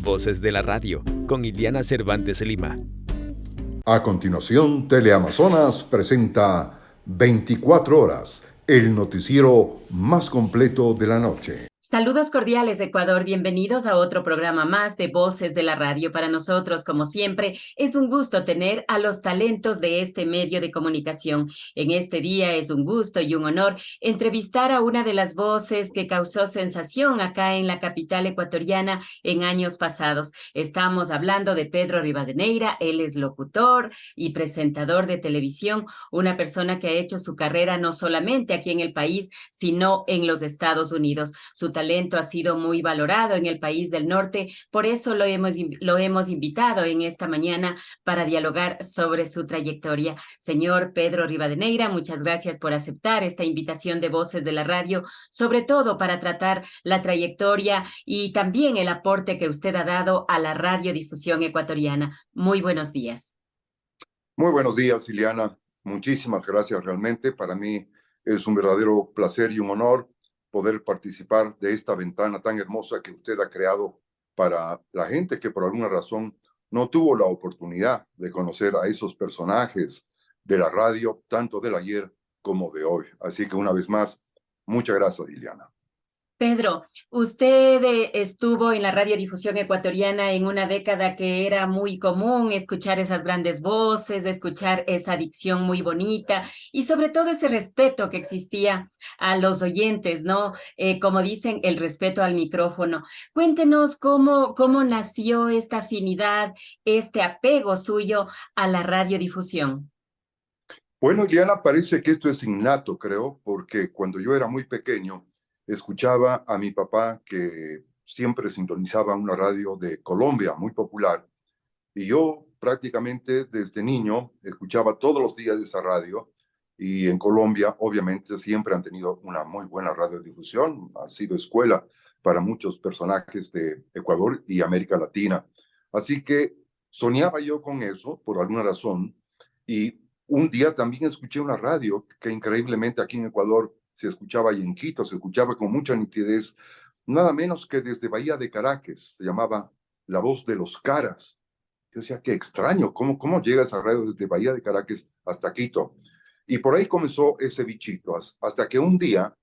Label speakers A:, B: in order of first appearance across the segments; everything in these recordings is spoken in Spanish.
A: Voces de la Radio, con Iliana Cervantes Lima.
B: A continuación, Teleamazonas presenta 24 horas, el noticiero más completo de la noche.
C: Saludos cordiales, Ecuador. Bienvenidos a otro programa más de Voces de la Radio. Para nosotros, como siempre, es un gusto tener a los talentos de este medio de comunicación. En este día es un gusto y un honor entrevistar a una de las voces que causó sensación acá en la capital ecuatoriana en años pasados. Estamos hablando de Pedro Rivadeneira. Él es locutor y presentador de televisión, una persona que ha hecho su carrera no solamente aquí en el país, sino en los Estados Unidos. Su talento ha sido muy valorado en el país del norte, por eso lo hemos invitado en esta mañana para dialogar sobre su trayectoria. Señor Pedro Rivadeneira, muchas gracias por aceptar esta invitación de Voces de la Radio, sobre todo para tratar la trayectoria y también el aporte que usted ha dado a la radiodifusión ecuatoriana. Muy buenos días.
D: Muy buenos días, Ileana. Muchísimas gracias realmente. Para mí es un verdadero placer y un honor poder participar de esta ventana tan hermosa que usted ha creado para la gente que por alguna razón no tuvo la oportunidad de conocer a esos personajes de la radio, tanto del ayer como de hoy. Así que una vez más, muchas gracias, Ileana.
C: Pedro, usted estuvo en la radiodifusión ecuatoriana en una década que era muy común escuchar esas grandes voces, escuchar esa dicción muy bonita y sobre todo ese respeto que existía a los oyentes, ¿no? Como dicen, el respeto al micrófono. Cuéntenos cómo nació esta afinidad, este apego suyo a la radiodifusión.
D: Bueno, Ileana, parece que esto es innato, creo, porque cuando yo era muy pequeño, escuchaba a mi papá que siempre sintonizaba una radio de Colombia muy popular y yo prácticamente desde niño escuchaba todos los días esa radio y en Colombia obviamente siempre han tenido una muy buena radiodifusión, ha sido escuela para muchos personajes de Ecuador y América Latina. Así que soñaba yo con eso por alguna razón y un día también escuché una radio que increíblemente aquí en Ecuador se escuchaba y en Quito se escuchaba con mucha nitidez, nada menos que desde Bahía de Caracas, se llamaba La Voz de los Caras. Yo decía, qué extraño, ¿cómo llega esa radio desde Bahía de Caracas hasta Quito? Y por ahí comenzó ese bichito, hasta que un día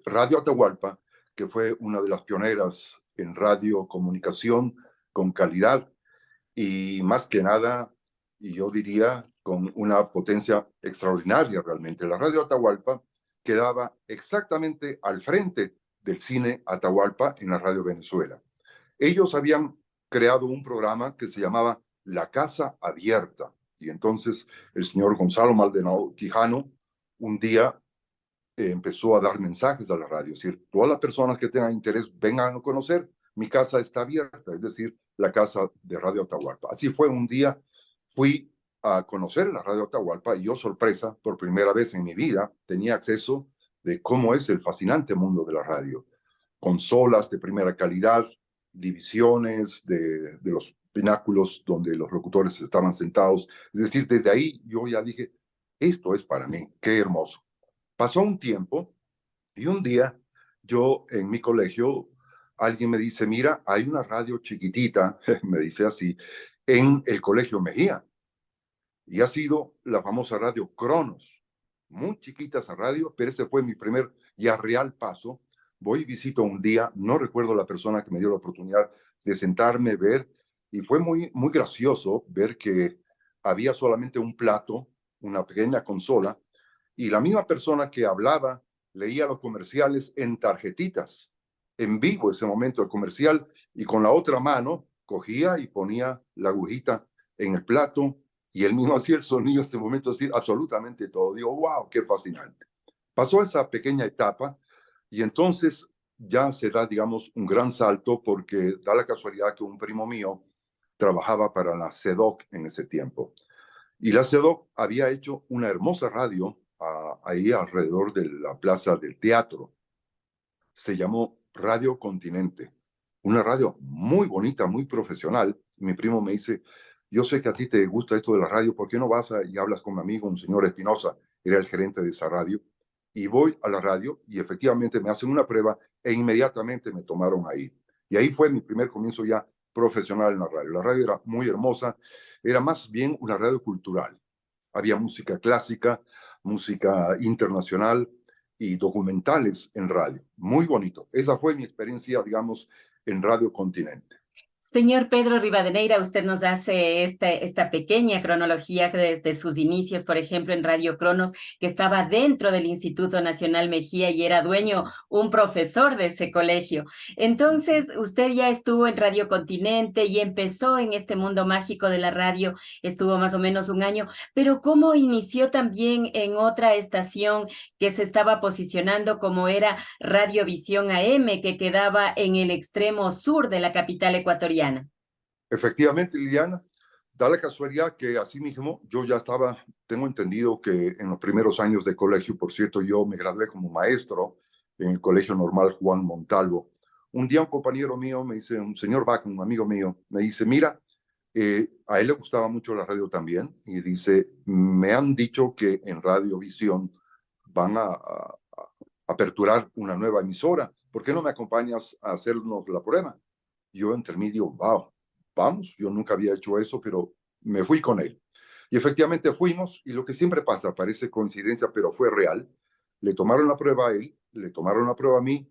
D: Radio Atahualpa, que fue una de las pioneras en radiocomunicación con calidad y más que nada, y yo diría, con una potencia extraordinaria realmente. La Radio Atahualpa quedaba exactamente al frente del cine Atahualpa en la Radio Venezuela. Ellos habían creado un programa que se llamaba La Casa Abierta. Y entonces el señor Gonzalo Maldonado Quijano un día empezó a dar mensajes a la radio, es decir, todas las personas que tengan interés vengan a conocer, mi casa está abierta, es decir, la casa de Radio Atahualpa. Así fue, un día fui a conocer la Radio Atahualpa y yo, sorpresa, por primera vez en mi vida, tenía acceso de cómo es el fascinante mundo de la radio. Consolas de primera calidad, divisiones de los pináculos donde los locutores estaban sentados. Es decir, desde ahí yo ya dije, esto es para mí, qué hermoso. Pasó un tiempo y un día yo en mi colegio, alguien me dice, mira, hay una radio chiquitita, me dice así, en el Colegio Mejía. Y ha sido la famosa radio Cronos. Muy chiquita esa radio, pero ese fue mi primer ya real paso. Voy y visito un día, no recuerdo la persona que me dio la oportunidad de sentarme, ver, y fue muy gracioso ver que había solamente un plato, una pequeña consola, y la misma persona que hablaba leía los comerciales en tarjetitas, en vivo ese momento el comercial, y con la otra mano cogía y ponía la agujita en el plato, y él mismo hacía el sonido en este momento, decir absolutamente todo. Digo, wow, qué fascinante. Pasó esa pequeña etapa y entonces ya se da, digamos, un gran salto porque da la casualidad que un primo mío trabajaba para la CEDOC en ese tiempo. Y la CEDOC había hecho una hermosa radio ahí alrededor de la plaza del teatro. Se llamó Radio Continente. Una radio muy bonita, muy profesional. Mi primo me dice, yo sé que a ti te gusta esto de la radio, ¿por qué no vas y hablas con mi amigo, un señor Espinosa? Era el gerente de esa radio. Y voy a la radio y efectivamente me hacen una prueba e inmediatamente me tomaron ahí. Y ahí fue mi primer comienzo ya profesional en la radio. La radio era muy hermosa, era más bien una radio cultural. Había música clásica, música internacional y documentales en radio. Muy bonito. Esa fue mi experiencia, digamos, en Radio Continente.
C: Señor Pedro Rivadeneira, usted nos hace esta pequeña cronología desde sus inicios, por ejemplo, en Radio Cronos, que estaba dentro del Instituto Nacional Mejía y era dueño, un profesor de ese colegio. Entonces, usted ya estuvo en Radio Continente y empezó en este mundo mágico de la radio, estuvo más o menos un año, pero ¿cómo inició también en otra estación que se estaba posicionando como era Radiovisión AM, que quedaba en el extremo sur de la capital ecuatoriana?
D: Efectivamente, Liliana, da la casualidad que así mismo yo ya estaba, tengo entendido que en los primeros años de colegio, por cierto, yo me gradué como maestro en el Colegio Normal Juan Montalvo. Un día un compañero mío me dice, un señor Vaca, un amigo mío, me dice, mira, a él le gustaba mucho la radio también, y dice, me han dicho que en Radiovisión van a aperturar una nueva emisora, ¿por qué no me acompañas a hacernos la prueba? Yo entre mí digo, wow, vamos, yo nunca había hecho eso, pero me fui con él. Y efectivamente fuimos, y lo que siempre pasa, parece coincidencia, pero fue real. Le tomaron la prueba a él, le tomaron la prueba a mí,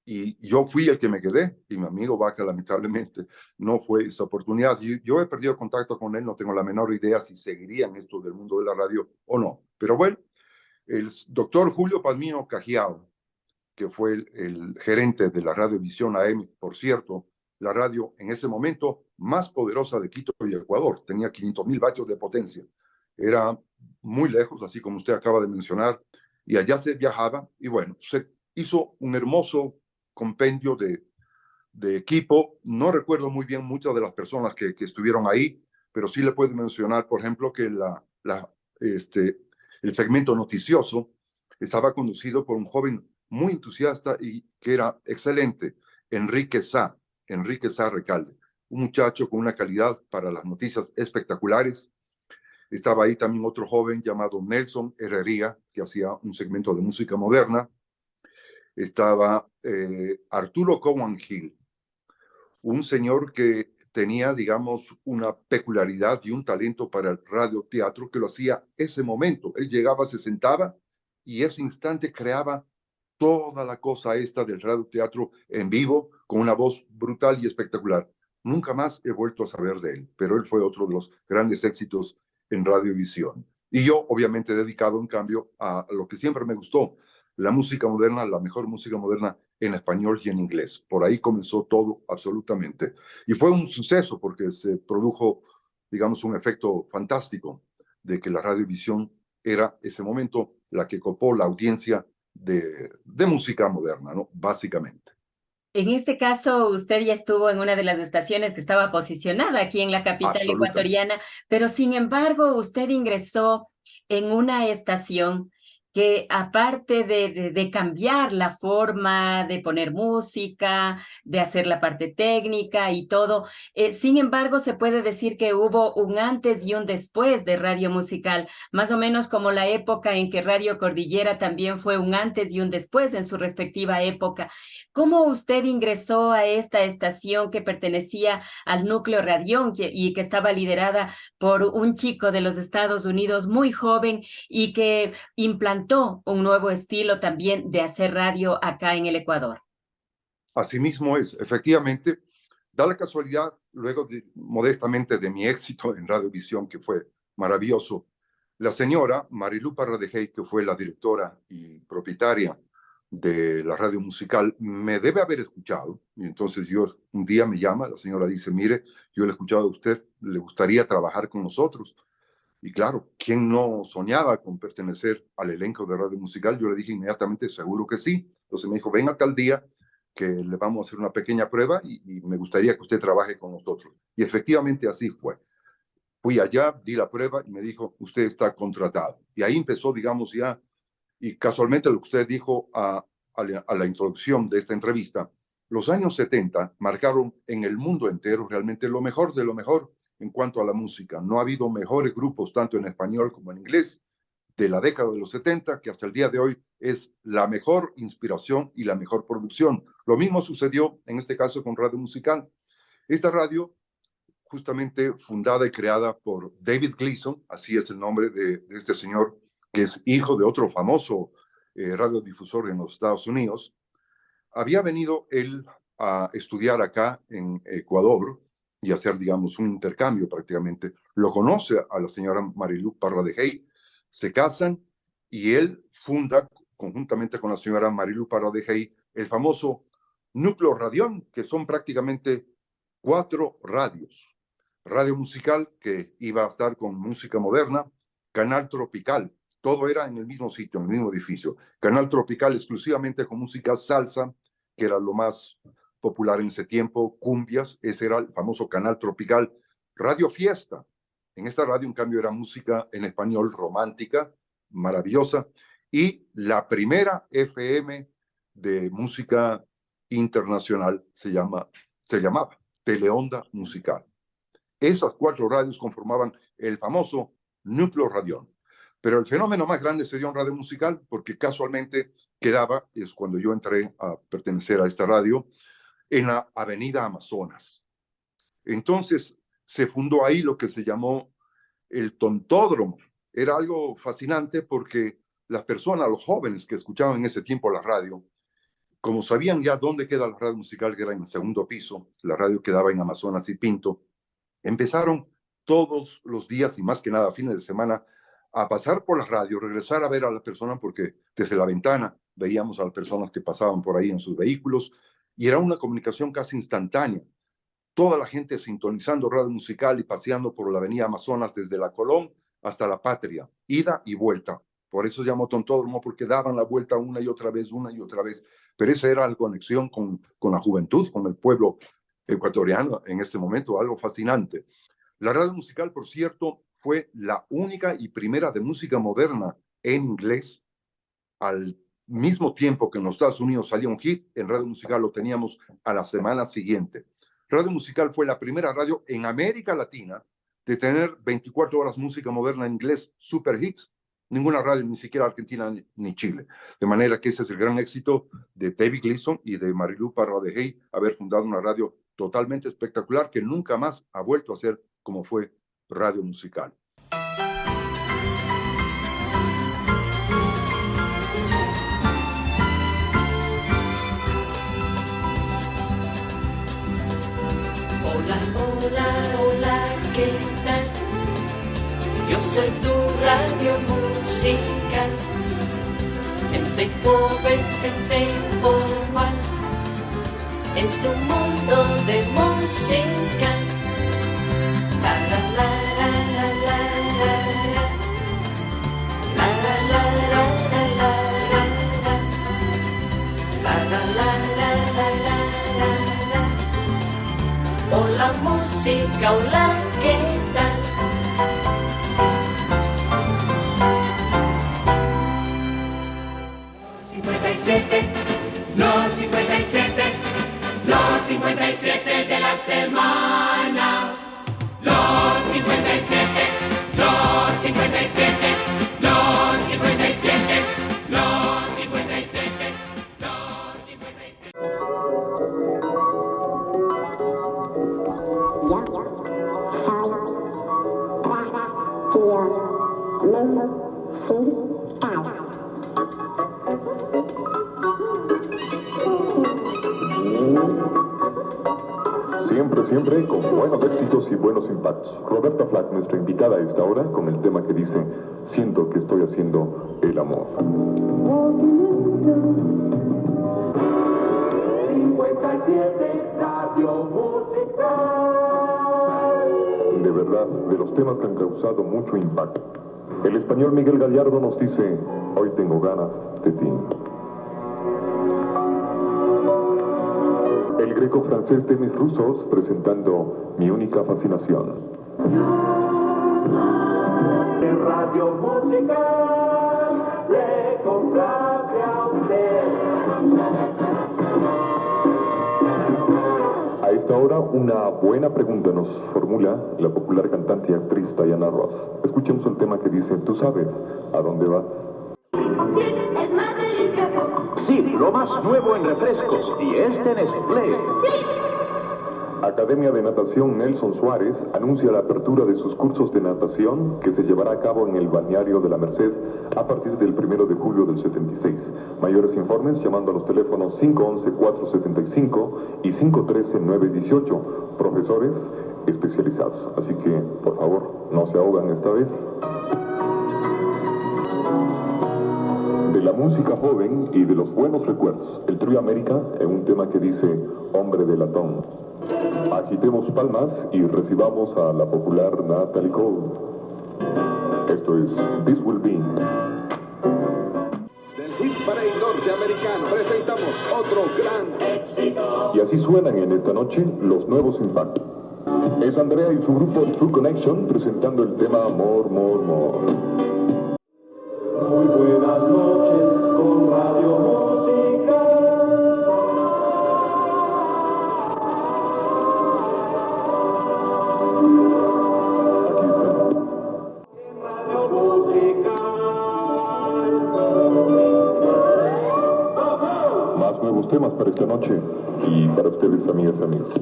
D: y yo fui el que me quedé, y mi amigo Vaca, lamentablemente, no fue esa oportunidad. Yo he perdido contacto con él, no tengo la menor idea si seguiría en esto del mundo de la radio o no. Pero bueno, el doctor Julio Palmino Cajiao, que fue el gerente de la Radiovisión AM, por cierto, la radio en ese momento más poderosa de Quito y Ecuador, tenía 500.000 vatios de potencia. Era muy lejos, así como usted acaba de mencionar, y allá se viajaba, y bueno, se hizo un hermoso compendio de equipo. No recuerdo muy bien muchas de las personas que estuvieron ahí, pero sí le puedo mencionar, por ejemplo, que el segmento noticioso estaba conducido por un joven muy entusiasta y que era excelente, Enrique Sá Recalde, un muchacho con una calidad para las noticias espectaculares. Estaba ahí también otro joven llamado Nelson Herrería, que hacía un segmento de música moderna. Estaba Arturo Cowan Hill, un señor que tenía, digamos, una peculiaridad y un talento para el radioteatro que lo hacía ese momento. Él llegaba, se sentaba y ese instante creaba toda la cosa esta del radioteatro en vivo con una voz brutal y espectacular. Nunca más he vuelto a saber de él, pero él fue otro de los grandes éxitos en Radiovisión. Y yo, obviamente, dedicado, en cambio, a lo que siempre me gustó, la música moderna, la mejor música moderna en español y en inglés. Por ahí comenzó todo absolutamente. Y fue un suceso porque se produjo, digamos, un efecto fantástico de que la radiovisión era ese momento la que copó la audiencia de música moderna, ¿no? Básicamente.
C: En este caso, usted ya estuvo en una de las estaciones que estaba posicionada aquí en la capital
D: Absolutamente.
C: ecuatoriana, pero sin embargo, usted ingresó en una estación que aparte de cambiar la forma de poner música, de hacer la parte técnica y todo, sin embargo, se puede decir que hubo un antes y un después de Radio Musical, más o menos como la época en que Radio Cordillera también fue un antes y un después en su respectiva época. ¿Cómo usted ingresó a esta estación que pertenecía al núcleo Radión y que estaba liderada por un chico de los Estados Unidos muy joven y que implantó un nuevo estilo también de hacer radio acá en el Ecuador?
D: Asimismo es, efectivamente, da la casualidad, luego modestamente de mi éxito en Radiovisión, que fue maravilloso, la señora Marilu Parradejey, que fue la directora y propietaria de la radio musical, me debe haber escuchado. Y entonces un día me llama, la señora dice, mire, yo le he escuchado a usted, ¿le gustaría trabajar con nosotros? Y claro, ¿quién no soñaba con pertenecer al elenco de radio musical? Yo le dije inmediatamente, seguro que sí. Entonces me dijo, venga tal día que le vamos a hacer una pequeña prueba y me gustaría que usted trabaje con nosotros. Y efectivamente así fue. Fui allá, di la prueba y me dijo, usted está contratado. Y ahí empezó, digamos, ya, y casualmente lo que usted dijo a la introducción de esta entrevista, los años 70 marcaron en el mundo entero realmente lo mejor de lo mejor en cuanto a la música. No ha habido mejores grupos, tanto en español como en inglés, de la década de los 70, que hasta el día de hoy es la mejor inspiración y la mejor producción. Lo mismo sucedió en este caso con Radio Musical. Esta radio, justamente fundada y creada por David Gleason, así es el nombre de este señor, que es hijo de otro famoso radiodifusor en los Estados Unidos, había venido él a estudiar acá en Ecuador y hacer, digamos, un intercambio prácticamente. Lo conoce a la señora Marilu Parra de Hey, se casan y él funda, conjuntamente con la señora Marilu Parra de Hey, el famoso Núcleo Radión, que son prácticamente 4 radios. Radio Musical, que iba a estar con música moderna, Canal Tropical, todo era en el mismo sitio, en el mismo edificio. Canal Tropical exclusivamente con música salsa, que era lo más popular en ese tiempo, cumbias, ese era el famoso Canal Tropical. Radio Fiesta, en esta radio en cambio era música en español romántica, maravillosa, y la primera FM de música internacional se llamaba Teleonda Musical. Esas 4 radios conformaban el famoso Núcleo Radión. Pero el fenómeno más grande se dio en Radio Musical porque casualmente quedaba, es cuando yo entré a pertenecer a esta radio, en la Avenida Amazonas. Entonces se fundó ahí lo que se llamó el Tontódromo. Era algo fascinante porque las personas, los jóvenes que escuchaban en ese tiempo la radio, como sabían ya dónde queda la Radio Musical, que era en el 2º piso, la radio quedaba en Amazonas y Pinto, empezaron todos los días y más que nada fines de semana a pasar por la radio, regresar a ver a las personas porque desde la ventana veíamos a las personas que pasaban por ahí en sus vehículos y era una comunicación casi instantánea. Toda la gente sintonizando Radio Musical y paseando por la avenida Amazonas desde la Colón hasta la Patria, ida y vuelta. Por eso llamó Tontódromo, porque daban la vuelta una y otra vez. Pero esa era la conexión con la juventud, con el pueblo ecuatoriano en este momento, algo fascinante. La Radio Musical, por cierto, fue la única y primera de música moderna en inglés. Al mismo tiempo que en los Estados Unidos salía un hit, en Radio Musical lo teníamos a la semana siguiente. Radio Musical fue la primera radio en América Latina de tener 24 horas música moderna en inglés, super hits. Ninguna radio, ni siquiera Argentina ni Chile. De manera que ese es el gran éxito de David Gleason y de Marilu Parra de Hey, haber fundado una radio totalmente espectacular que nunca más ha vuelto a ser como fue Radio Musical.
E: Hola, hola, hola, ¿qué tal? Yo soy tu radio musical. Gente joven, gente formal, en su mundo de música. La la la la la la la la. La la la la la la la. La la la la la la la. Hola música, hola, ¿qué tal?
F: Los 57 de la semana. Los 57, los 57, los 57, los 57, los 57.
G: Siempre con buenos éxitos y buenos impactos. Roberta Flack, nuestra invitada a esta hora, con el tema que dice Siento que estoy haciendo el amor.
F: 57 Radio Musical.
G: De verdad, de los temas que han causado mucho impacto. El español Miguel Gallardo nos dice, hoy tengo ganas de ti. El greco francés Demis Roussos presentando Mi única fascinación.
F: De Radio Musical le complace a usted.
G: A esta esta hora, una buena pregunta nos formula la popular cantante y actriz Diana Ross. Escuchemos el tema que dice, ¿tú sabes a dónde vas?
F: Es más delicioso.
H: Sí, lo más nuevo en refrescos. Y este Nestlé.
G: Academia de Natación Nelson Suárez anuncia la apertura de sus cursos de natación que se llevará a cabo en el balneario de la Merced a partir del 1 de julio del 76. Mayores informes llamando a los teléfonos 511-475 y 513-918. Profesores especializados. Así que, por favor, no se ahogan esta vez. De la música joven y de los buenos recuerdos, el Trío América en un tema que dice Hombre de Latón. Agitemos palmas y recibamos a la popular Natalie Cole. Esto es This Will Be.
H: Del Hit Parade norteamericano presentamos otro gran éxito.
G: Y así suenan en esta noche los nuevos impactos. Es Andrea y su grupo True Connection presentando el tema More, More, More.
F: Muy buenas noches con Radio Música.
G: Aquí está.
F: Radio Música.
G: Más nuevos temas para esta noche y para ustedes, amigas y amigos.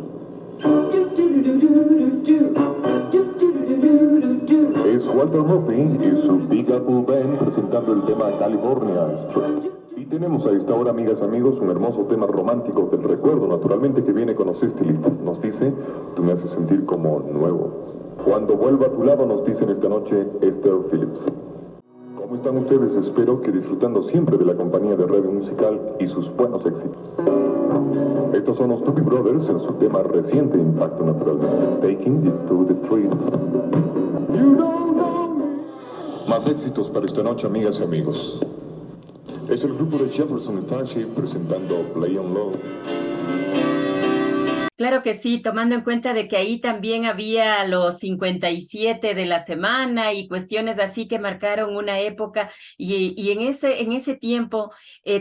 G: Es Walter Murphy y su Big Apple Band presentando el tema California. Y tenemos a esta hora, amigas y amigos, un hermoso tema romántico del recuerdo, naturalmente, que viene con los estilistas. Nos dice, tú me haces sentir como nuevo. Cuando vuelva a tu lado, nos dicen esta noche Esther Phillips. ¿Cómo están ustedes? Espero que disfrutando siempre de la compañía de Radio Musical y sus buenos éxitos. Estos son los Doobie Brothers en su tema reciente impacto, naturalmente, Taking It to the Streets. Más éxitos para esta noche, amigas y amigos. Es el grupo de Jefferson Starship presentando Play on Low.
C: Claro que sí, tomando en cuenta de que ahí también había los 57 de la semana y cuestiones así que marcaron una época y en ese tiempo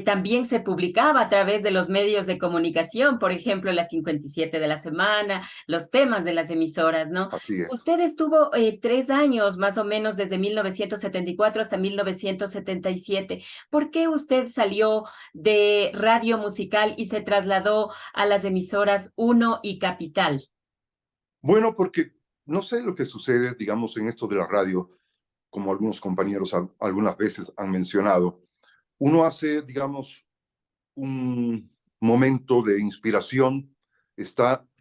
C: también se publicaba a través de los medios de comunicación, por ejemplo, las 57 de la semana, los temas de las emisoras, ¿no?
D: Así es.
C: Usted estuvo 3 años más o menos desde 1974 hasta 1977. ¿Por qué usted salió de Radio Musical y se trasladó a las emisoras 1 y Capital?
D: Bueno, porque no sé lo que sucede, digamos, en esto de la radio, como algunos compañeros algunas veces han mencionado. Uno hace, digamos, un momento de inspiración,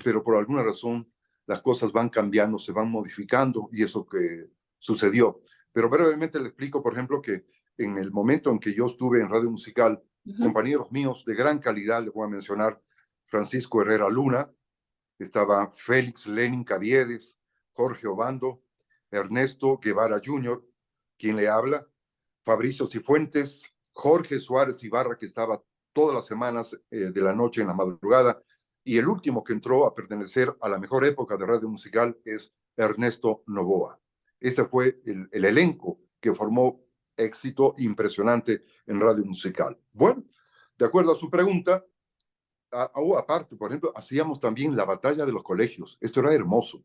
D: pero por alguna razón las cosas van cambiando, se van modificando, y eso que sucedió. Pero brevemente le explico, por ejemplo, que en el momento en que yo estuve en Radio Musical, compañeros míos de gran calidad, les voy a mencionar Francisco Herrera Luna, estaba Félix Lenin Caviedes, Jorge Obando, Ernesto Guevara Jr., quien le habla, Fabricio Cifuentes, Jorge Suárez Ibarra, que estaba todas las semanas de la noche en la madrugada, y el último que entró a pertenecer a la mejor época de Radio Musical es Ernesto Novoa. Ese fue el elenco que formó éxito impresionante en Radio Musical. Bueno, de acuerdo a su pregunta, aparte, por ejemplo, hacíamos también la batalla de los colegios. Esto era hermoso.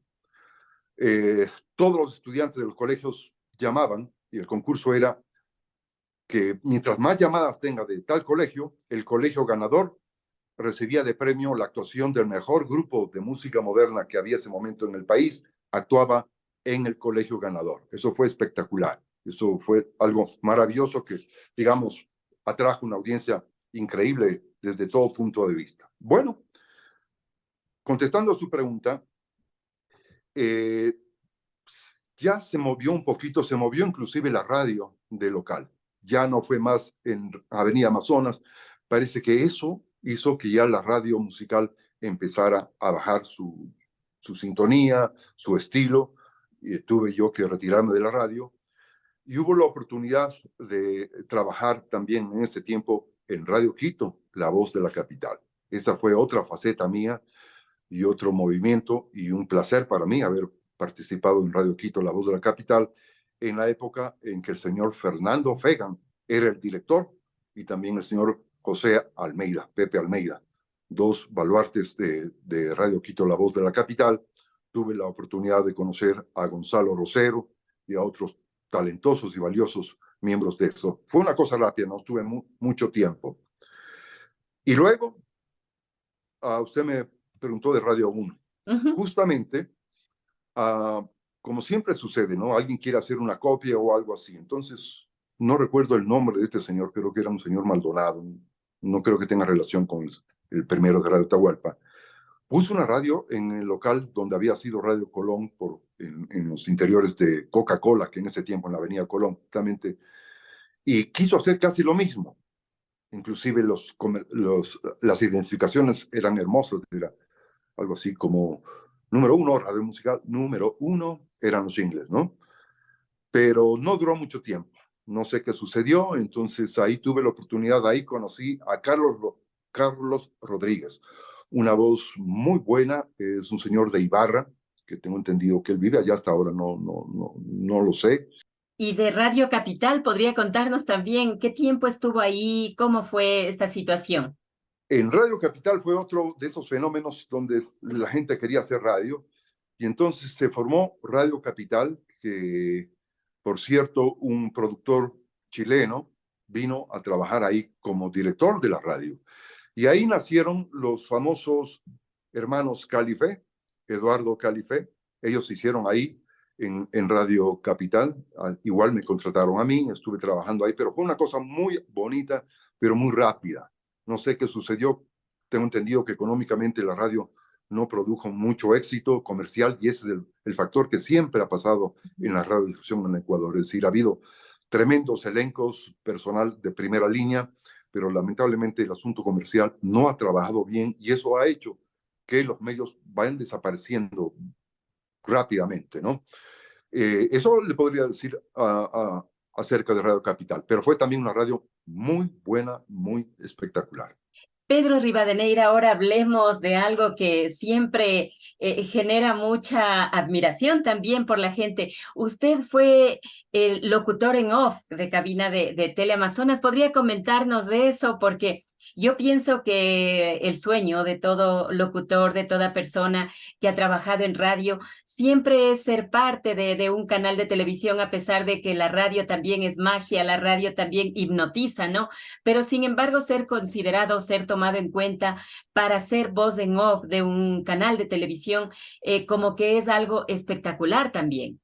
D: Todos los estudiantes de los colegios llamaban y el concurso era que mientras más llamadas tenga de tal colegio, el colegio ganador recibía de premio la actuación del mejor grupo de música moderna que había ese momento en el país, actuaba en el colegio ganador. Eso fue espectacular. Eso fue algo maravilloso que, digamos, atrajo una audiencia increíble desde todo punto de vista. Bueno, contestando a su pregunta, ya se movió un poquito, se movió inclusive la radio de local. Ya no fue más en Avenida Amazonas. Parece que eso hizo que ya la radio musical empezara a bajar su sintonía, su estilo. Y tuve yo que retirarme de la radio. Y hubo la oportunidad de trabajar también en ese tiempo en Radio Quito, La Voz de la Capital. Esa fue otra faceta mía y otro movimiento y un placer para mí haber participado en Radio Quito, La Voz de la Capital, en la época en que el señor Fernando Fegan era el director y también el señor José Almeida, Pepe Almeida. dos baluartes de Radio Quito, La Voz de la Capital. Tuve la oportunidad de conocer a Gonzalo Rosero y a otros talentosos y valiosos miembros de eso. Fue una cosa rápida, no estuve mucho tiempo. Y luego, usted me preguntó de Radio 1. Justamente, como siempre sucede, ¿no? Alguien quiere hacer una copia o algo así. Entonces, no recuerdo el nombre de este señor, creo que era un señor Maldonado. No creo que tenga relación con el primero de Radio Atahualpa. Puso una radio en el local donde había sido Radio Colón en los interiores de Coca-Cola, que en ese tiempo en la Avenida Colón, justamente, y quiso hacer casi lo mismo. Inclusive las identificaciones eran hermosas, era algo así como número 1, radio musical, número 1, eran los singles, ¿no? Pero no duró mucho tiempo, no sé qué sucedió, entonces ahí tuve la oportunidad, ahí conocí a Carlos Rodríguez, una voz muy buena, es un señor de Ibarra, que tengo entendido que él vive allá hasta ahora, no lo sé.
C: Y de Radio Capital, ¿podría contarnos también qué tiempo estuvo ahí? ¿Cómo fue esta situación?
D: En Radio Capital fue otro de esos fenómenos donde la gente quería hacer radio, y entonces se formó Radio Capital, que, por cierto, un productor chileno vino a trabajar ahí como director de la radio. Y ahí nacieron los famosos hermanos Califé, Eduardo Califé. Ellos se hicieron ahí en Radio Capital. Igual me contrataron a mí, estuve trabajando ahí, pero fue una cosa muy bonita, pero muy rápida. No sé qué sucedió. Tengo entendido que económicamente la radio no produjo mucho éxito comercial y ese es el factor que siempre ha pasado en la radiodifusión en Ecuador. Es decir, ha habido tremendos elencos, personal de primera línea, pero lamentablemente el asunto comercial no ha trabajado bien y eso ha hecho que los medios vayan desapareciendo rápidamente, ¿no? Eso le podría decir acerca de Radio Capital, pero fue también una radio muy buena, muy espectacular.
C: Pedro Rivadeneira, ahora hablemos de algo que siempre genera mucha admiración también por la gente. Usted fue el locutor en off de cabina de Teleamazonas. ¿Podría comentarnos de eso? Porque yo pienso que el sueño de todo locutor, de toda persona que ha trabajado en radio, siempre es ser parte de un canal de televisión, a pesar de que la radio también es magia, la radio también hipnotiza, ¿no? Pero sin embargo, ser considerado, ser tomado en cuenta para ser voz en off de un canal de televisión, como que es algo espectacular también.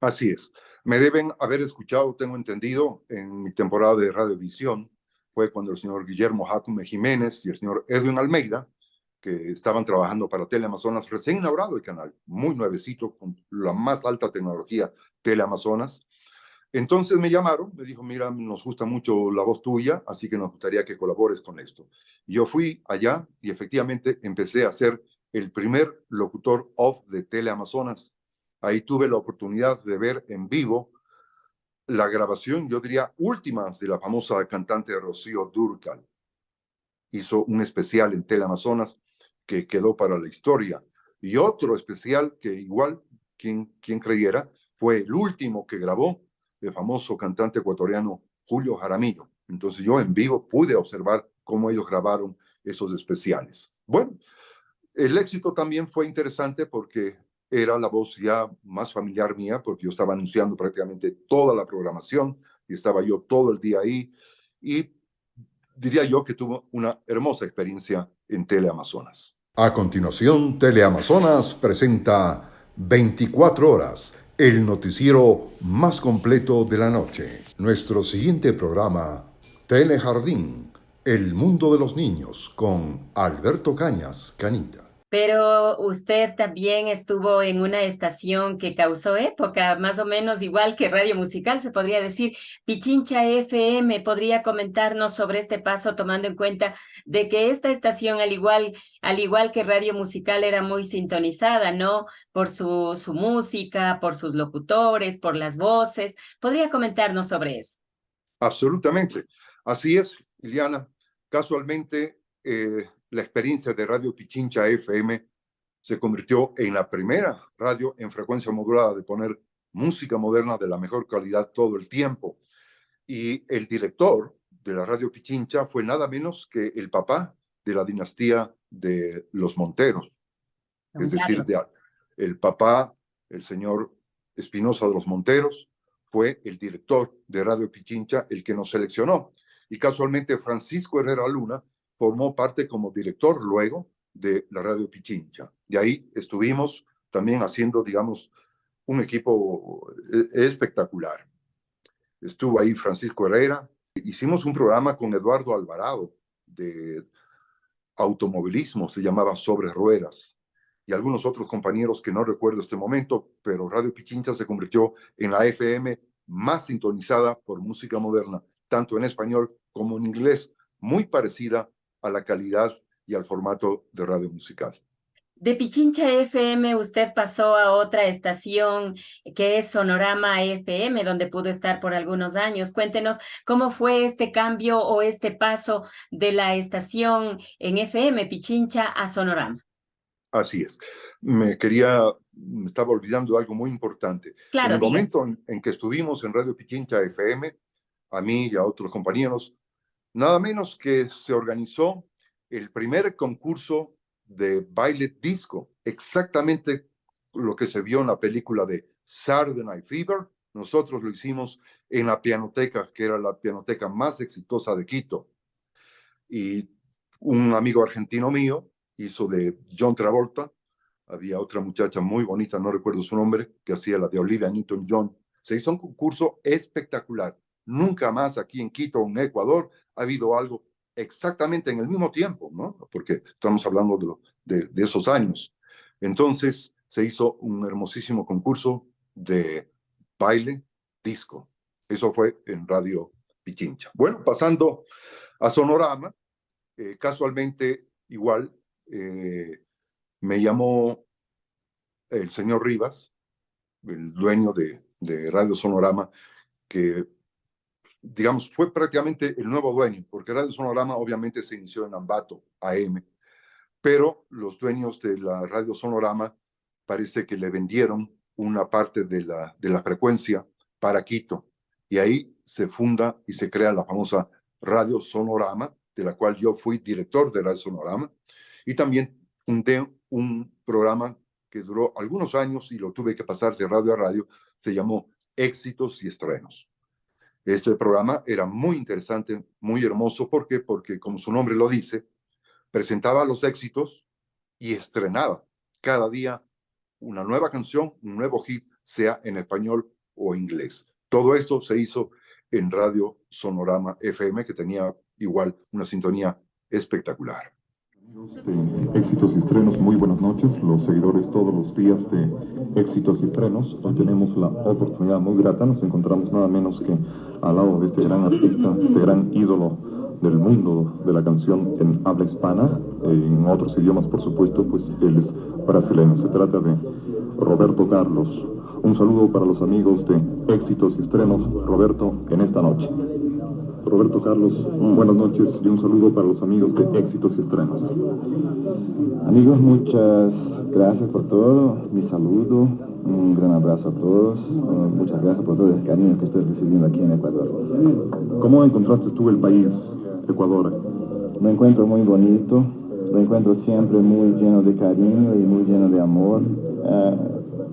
D: Así es. Me deben haber escuchado, tengo entendido, en mi temporada de Radiovisión, fue cuando el señor Guillermo Jacume Jiménez y el señor Edwin Almeida, que estaban trabajando para Teleamazonas, recién inaugurado el canal, muy nuevecito, con la más alta tecnología, Teleamazonas. Entonces me llamaron, me dijo, mira, nos gusta mucho la voz tuya, así que nos gustaría que colabores con esto. Yo fui allá y efectivamente empecé a ser el primer locutor off de Teleamazonas. Ahí tuve la oportunidad de ver en vivo la grabación, yo diría, última de la famosa cantante Rocío Dúrcal. Hizo un especial en Teleamazonas que quedó para la historia. Y otro especial que igual, quien creyera, fue el último que grabó el famoso cantante ecuatoriano Julio Jaramillo. Entonces yo en vivo pude observar cómo ellos grabaron esos especiales. Bueno, el éxito también fue interesante porque era la voz ya más familiar mía, porque yo estaba anunciando prácticamente toda la programación y estaba yo todo el día ahí y diría yo que tuvo una hermosa experiencia en Teleamazonas.
B: A continuación, Teleamazonas presenta 24 horas, el noticiero más completo de la noche. Nuestro siguiente programa, Telejardín, el mundo de los niños, con Alberto Cañas, Canita.
C: Pero usted también estuvo en una estación que causó época, más o menos igual que Radio Musical, se podría decir, Pichincha FM. ¿Podría comentarnos sobre este paso, tomando en cuenta de que esta estación, al igual que Radio Musical, era muy sintonizada, ¿no? Por su música, por sus locutores, por las voces. ¿Podría comentarnos sobre eso?
D: Absolutamente. Así es, Liliana. Casualmente, la experiencia de Radio Pichincha FM se convirtió en la primera radio en frecuencia modulada de poner música moderna de la mejor calidad todo el tiempo. Y el director de la Radio Pichincha fue nada menos que el papá de la dinastía de los Monteros,
C: Don
D: es decir,
C: Carlos.
D: el papá, el señor Espinosa de los Monteros, fue el director de Radio Pichincha el que nos seleccionó. Y casualmente Francisco Herrera Luna formó parte como director luego de la Radio Pichincha. Y ahí estuvimos también haciendo, digamos, un equipo espectacular. Estuvo ahí Francisco Herrera. Hicimos un programa con Eduardo Alvarado de automovilismo, se llamaba Sobre Ruedas, y algunos otros compañeros que no recuerdo este momento, pero Radio Pichincha se convirtió en la FM más sintonizada por música moderna, tanto en español como en inglés, muy parecida a la calidad y al formato de radio musical.
C: De Pichincha FM usted pasó a otra estación que es Sonorama FM, donde pudo estar por algunos años. Cuéntenos cómo fue este cambio o este paso de la estación en FM Pichincha a Sonorama.
D: Así es. Me estaba olvidando algo muy importante.
C: Claro,
D: en el
C: diga.
D: momento en que estuvimos en Radio Pichincha FM, a mí y a otros compañeros, nada menos que se organizó el primer concurso de baile disco, exactamente lo que se vio en la película de Saturday Night Fever. Nosotros lo hicimos en la Pianoteca, que era la pianoteca más exitosa de Quito. Y un amigo argentino mío hizo de John Travolta. Había otra muchacha muy bonita, no recuerdo su nombre, que hacía la de Olivia Newton-John. Se hizo un concurso espectacular. Nunca más aquí en Quito, en Ecuador, ha habido algo exactamente en el mismo tiempo, ¿no? Porque estamos hablando de esos años. Entonces se hizo un hermosísimo concurso de baile disco. Eso fue en Radio Pichincha. Bueno, pasando a Sonorama, casualmente igual me llamó el señor Rivas, el dueño de Radio Sonorama, que digamos, fue prácticamente el nuevo dueño, porque Radio Sonorama obviamente se inició en Ambato, AM, pero los dueños de la Radio Sonorama parece que le vendieron una parte de la frecuencia para Quito, y ahí se funda y se crea la famosa Radio Sonorama, de la cual yo fui director de Radio Sonorama, y también fundé un programa que duró algunos años y lo tuve que pasar de radio a radio, se llamó Éxitos y Estrenos. Este programa era muy interesante, muy hermoso. ¿Por qué? Porque, como su nombre lo dice, presentaba los éxitos y estrenaba cada día una nueva canción, un nuevo hit, sea en español o inglés. Todo esto se hizo en Radio Sonorama FM, que tenía igual una sintonía espectacular.
G: De Éxitos y Estrenos, muy buenas noches, los seguidores todos los días de Éxitos y Estrenos. Hoy tenemos la oportunidad muy grata, nos encontramos nada menos que al lado de este gran artista, este gran ídolo del mundo de la canción en habla hispana, en otros idiomas por supuesto, pues él es brasileño. Se trata de Roberto Carlos. Un saludo para los amigos de Éxitos y Estrenos, Roberto, en esta noche. Roberto Carlos, buenas noches y un saludo para los amigos de Éxitos y Estrenos.
I: Amigos, muchas gracias por todo, mi saludo, un gran abrazo a todos, muchas gracias por todo el cariño que estoy recibiendo aquí en Ecuador.
G: ¿Cómo encontraste tú el país, Ecuador?
I: Lo encuentro muy bonito, lo encuentro siempre muy lleno de cariño y muy lleno de amor.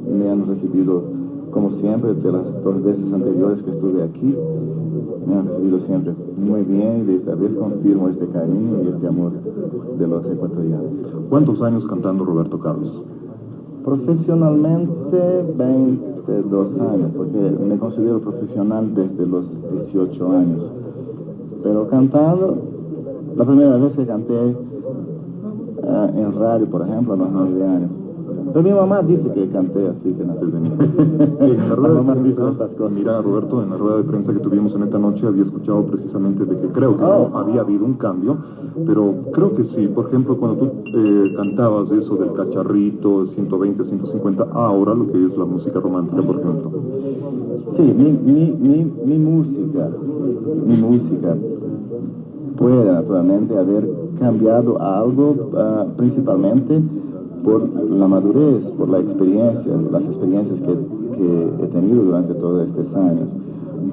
I: Me han recibido, como siempre, de las 2 veces anteriores que estuve aquí. Me han recibido siempre muy bien y de esta vez confirmo este cariño y este amor de los ecuatorianos.
G: ¿Cuántos años cantando, Roberto Carlos?
I: Profesionalmente 22 años, porque me considero profesional desde los 18 años. Pero cantando, la primera vez que canté en radio, por ejemplo, a los 9 años. Pero mi mamá dice que canté así, que nací de mí.
G: En la rueda de prensa, mira, Roberto, en la rueda de prensa que tuvimos en esta noche había escuchado precisamente de que creo que no había habido un cambio, pero creo que sí. Por ejemplo, cuando tú cantabas eso del cacharrito, 120, 150, ahora lo que es la música romántica, por ejemplo.
I: Sí, mi música puede naturalmente haber cambiado algo, principalmente por la madurez, por la experiencia, las experiencias que he tenido durante todos estos años.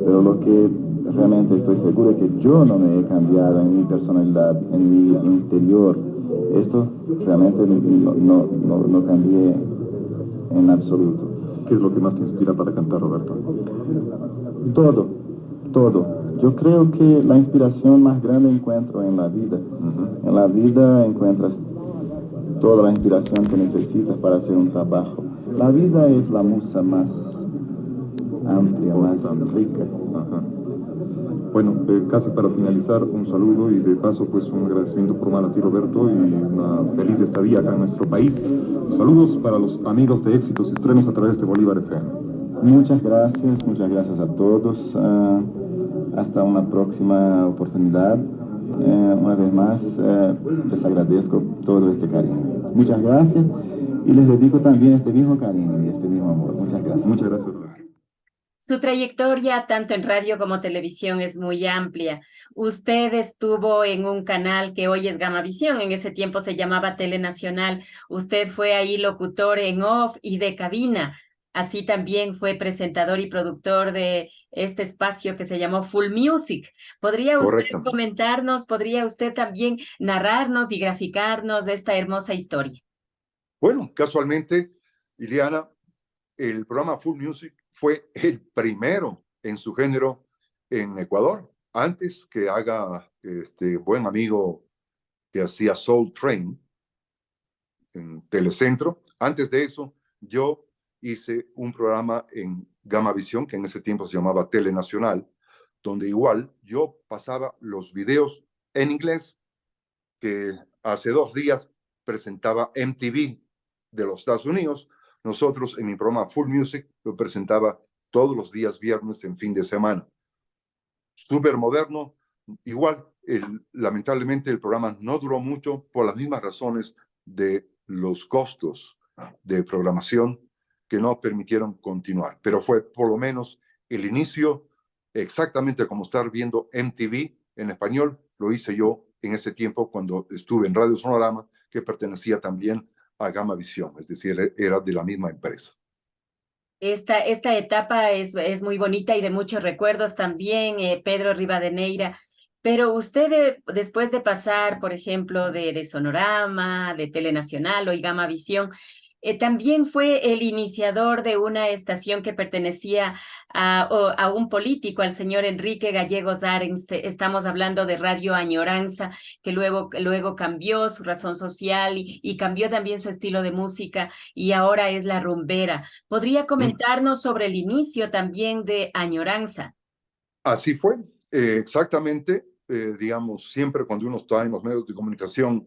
I: Pero lo que realmente estoy seguro que yo no me he cambiado en mi personalidad, en mi interior. Esto realmente no cambié en absoluto.
G: ¿Qué es lo que más te inspira para cantar, Roberto?
I: Todo, todo. Yo creo que la inspiración más grande encuentro en la vida. En la vida encuentras toda la inspiración que necesitas para hacer un trabajo. La vida es la musa más amplia, más rica.
G: Ajá. Bueno, casi para finalizar, un saludo y de paso pues un agradecimiento formal a ti, Roberto, y una feliz estadía acá en nuestro país. Saludos para los amigos de Éxitos y Estrenos a través de Bolívar FM.
I: Muchas gracias a todos. Hasta una próxima oportunidad. Una vez más, les agradezco todo este cariño. Muchas gracias y les dedico también este mismo cariño y este mismo amor. Muchas gracias.
G: Muchas gracias.
C: Su trayectoria, tanto en radio como televisión, es muy amplia. Usted estuvo en un canal que hoy es Gamavisión, en ese tiempo se llamaba Telenacional. Usted fue ahí locutor en off y de cabina. Así también fue presentador y productor de este espacio que se llamó Full Music. ¿Podría usted comentarnos, podría usted también narrarnos y graficarnos de esta hermosa historia?
D: Bueno, casualmente, Ileana, el programa Full Music fue el primero en su género en Ecuador, antes que haga este buen amigo que hacía Soul Train en Telecentro. Antes de eso, yo hice un programa en Gamavisión, que en ese tiempo se llamaba Telenacional, donde igual yo pasaba los videos en inglés que hace 2 días presentaba MTV de los Estados Unidos. Nosotros en mi programa Full Music lo presentaba todos los días viernes en fin de semana. Súper moderno. Igual, lamentablemente el programa no duró mucho por las mismas razones de los costos de programación que no permitieron continuar. Pero fue por lo menos el inicio, exactamente como estar viendo MTV en español, lo hice yo en ese tiempo cuando estuve en Radio Sonorama, que pertenecía también a Gamavisión, es decir, era de la misma empresa.
C: Esta etapa es muy bonita y de muchos recuerdos también, Pedro Rivadeneira. Pero usted, después de pasar, por ejemplo, de Sonorama, de Telenacional o y Gamavisión, también fue el iniciador de una estación que pertenecía a un político, al señor Enrique Gallegos Arens. Estamos hablando de Radio Añoranza, que luego cambió su razón social y cambió también su estilo de música y ahora es La Rumbera. ¿Podría comentarnos sobre el inicio también de Añoranza?
D: Así fue, exactamente. Digamos, siempre cuando uno está en los medios de comunicación,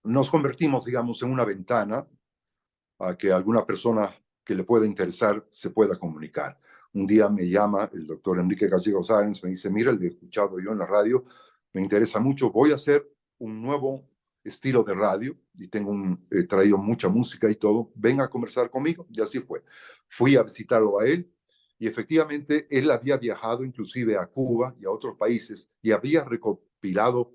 D: nos convertimos, digamos, en una ventana a que alguna persona que le pueda interesar se pueda comunicar. Un día me llama el doctor Enrique Gallegos Arens, me dice, mira, lo he escuchado yo en la radio, me interesa mucho, voy a hacer un nuevo estilo de radio y tengo traído mucha música y todo, ven a conversar conmigo. Y así fue. Fui a visitarlo a él y efectivamente él había viajado inclusive a Cuba y a otros países y había recopilado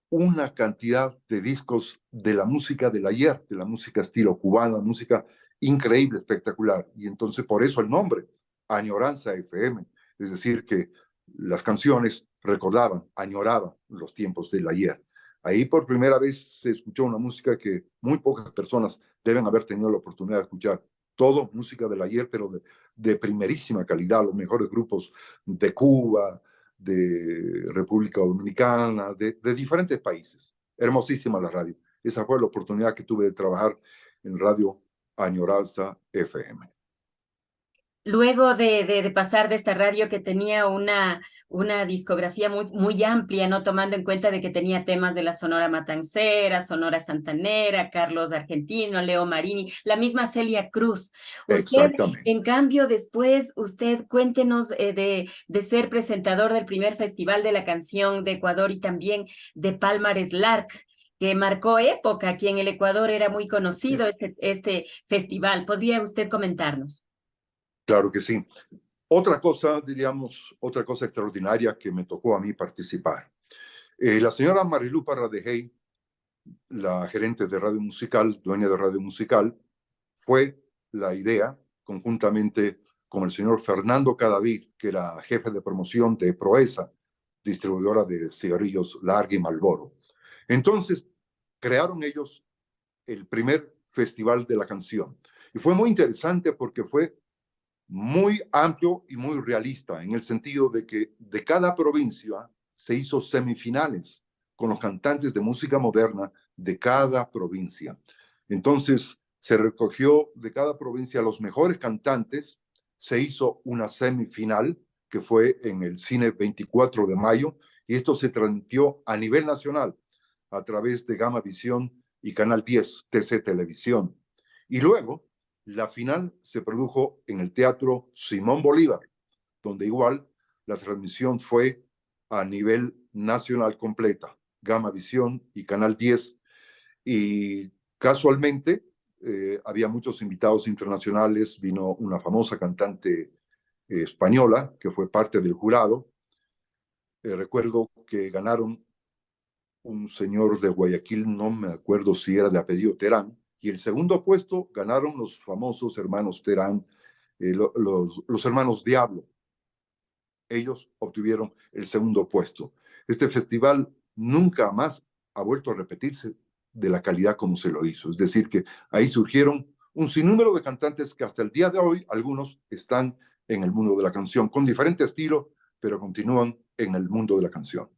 D: una cantidad de discos de la música del ayer, de la música estilo cubana, música increíble, espectacular. Y entonces por eso el nombre, Añoranza FM. Es decir, que las canciones recordaban, añoraban los tiempos del ayer. Ahí por primera vez se escuchó una música que muy pocas personas deben haber tenido la oportunidad de escuchar. Todo música del ayer, pero de primerísima calidad, los mejores grupos de Cuba, de República Dominicana, de diferentes países. Hermosísima la radio. Esa fue la oportunidad que tuve de trabajar en Radio Añoranza FM.
C: Luego de pasar de esta radio que tenía una discografía muy amplia, ¿no? Tomando en cuenta de que tenía temas de la Sonora Matancera, Sonora Santanera, Carlos Argentino, Leo Marini, la misma Celia Cruz. Usted, en cambio, después, cuéntenos de ser presentador del primer Festival de la Canción de Ecuador y también de Palmares Lark, que marcó época. Aquí en el Ecuador era muy conocido este festival. ¿Podría usted comentarnos?
D: Claro que sí. Otra cosa, diríamos, otra cosa extraordinaria que me tocó a mí participar. La señora Marilu Parradejey, la gerente de Radio Musical, dueña de Radio Musical, fue la idea, conjuntamente como el señor Fernando Cadavid, que era jefe de promoción de Proesa, distribuidora de cigarrillos Larga y Marlboro. Entonces, crearon ellos el primer festival de la canción. Y fue muy interesante porque fue muy amplio y muy realista, en el sentido de que de cada provincia se hizo semifinales con los cantantes de música moderna de cada provincia. Entonces, se recogió de cada provincia los mejores cantantes, se hizo una semifinal que fue en el cine 24 de mayo, y esto se transmitió a nivel nacional a través de Gama Visión y Canal 10, TC Televisión. Y luego, la final se produjo en el Teatro Simón Bolívar, donde igual la transmisión fue a nivel nacional completa, Gama Visión y Canal 10. Y casualmente había muchos invitados internacionales, vino una famosa cantante española que fue parte del jurado. Recuerdo que ganaron un señor de Guayaquil, no me acuerdo si era de apellido Terán, y el segundo puesto ganaron los famosos hermanos Terán, los hermanos Diablo. Ellos obtuvieron el segundo puesto. Este festival nunca más ha vuelto a repetirse de la calidad como se lo hizo. Es decir, que ahí surgieron un sinnúmero de cantantes que hasta el día de hoy, algunos están en el mundo de la canción, con diferente estilo, pero continúan en el mundo de la canción.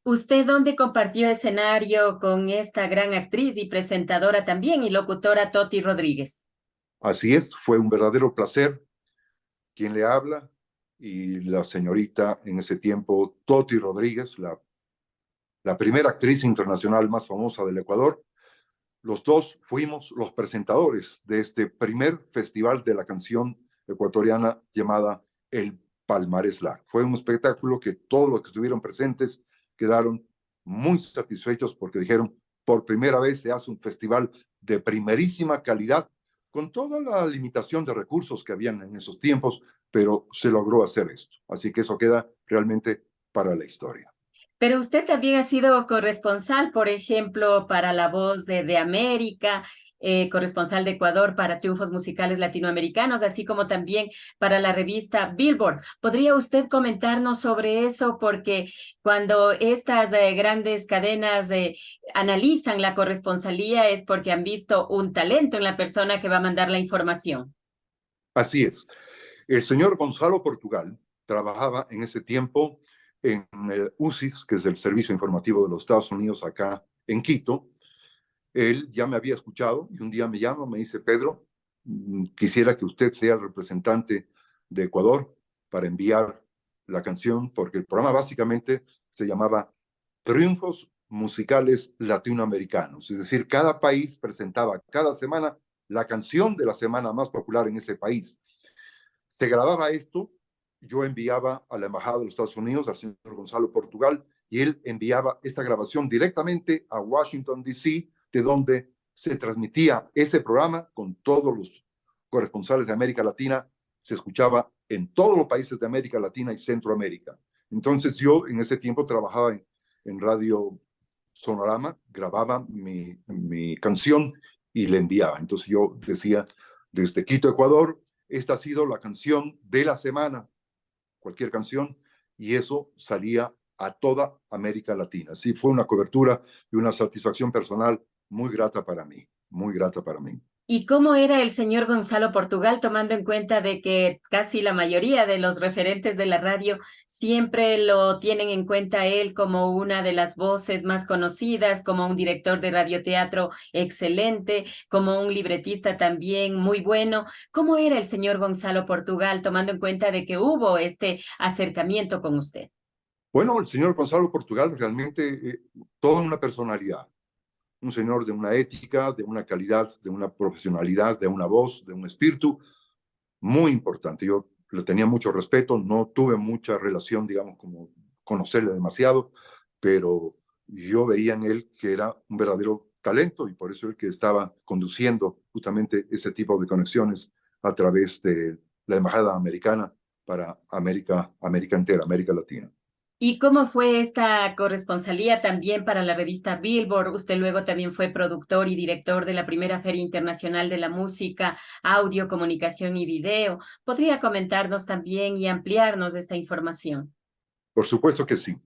C: ¿Usted dónde compartió escenario con esta gran actriz y presentadora también y locutora Toti Rodríguez?
D: Así es, fue un verdadero placer. Quien le habla y la señorita en ese tiempo, Toti Rodríguez, la primera actriz internacional más famosa del Ecuador. Los dos fuimos los presentadores de este primer festival de la canción ecuatoriana llamada El Palmarés Lar. Fue un espectáculo que todos los que estuvieron presentes quedaron muy satisfechos porque dijeron, por primera vez se hace un festival de primerísima calidad, con toda la limitación de recursos que habían en esos tiempos, pero se logró hacer esto. Así que eso queda realmente para la historia.
C: Pero usted también ha sido corresponsal, por ejemplo, para La Voz de América, corresponsal de Ecuador para Triunfos Musicales Latinoamericanos, así como también para la revista Billboard. ¿Podría usted comentarnos sobre eso? Porque cuando estas grandes cadenas analizan la corresponsalía es porque han visto un talento en la persona que va a mandar la información.
D: Así es. El señor Gonzalo Portugal trabajaba en ese tiempo en el UCIS, que es el Servicio Informativo de los Estados Unidos acá en Quito. Él ya me había escuchado y un día me llama, me dice, Pedro, quisiera que usted sea el representante de Ecuador para enviar la canción, porque el programa básicamente se llamaba Triunfos Musicales Latinoamericanos. Es decir, cada país presentaba cada semana la canción de la semana más popular en ese país. Se grababa esto, yo enviaba a la Embajada de los Estados Unidos, al señor Gonzalo Portugal, y él enviaba esta grabación directamente a Washington, D.C., de donde se transmitía ese programa con todos los corresponsales de América Latina, se escuchaba en todos los países de América Latina y Centroamérica. Entonces yo en ese tiempo trabajaba en Radio Sonorama, grababa mi canción y le enviaba. Entonces yo decía, desde Quito, Ecuador, esta ha sido la canción de la semana, cualquier canción, y eso salía a toda América Latina. Sí, fue una cobertura y una satisfacción personal muy grata para mí, muy grata para mí.
C: ¿Y cómo era el señor Gonzalo Portugal, tomando en cuenta de que casi la mayoría de los referentes de la radio siempre lo tienen en cuenta él como una de las voces más conocidas, como un director de radioteatro excelente, como un libretista también muy bueno? ¿Cómo era el señor Gonzalo Portugal, tomando en cuenta de que hubo este acercamiento con usted?
D: Bueno, el señor Gonzalo Portugal realmente toda una personalidad. Un señor de una ética, de una calidad, de una profesionalidad, de una voz, de un espíritu muy importante. Yo le tenía mucho respeto, no tuve mucha relación, digamos, como conocerle demasiado, pero yo veía en él que era un verdadero talento y por eso el que estaba conduciendo justamente ese tipo de conexiones a través de la Embajada Americana para América entera, América Latina.
C: ¿Y cómo fue esta corresponsalía también para la revista Billboard? Usted luego también fue productor y director de la primera Feria Internacional de la Música, Audio, Comunicación y Video. ¿Podría comentarnos también y ampliarnos esta información?
D: Por supuesto que sí.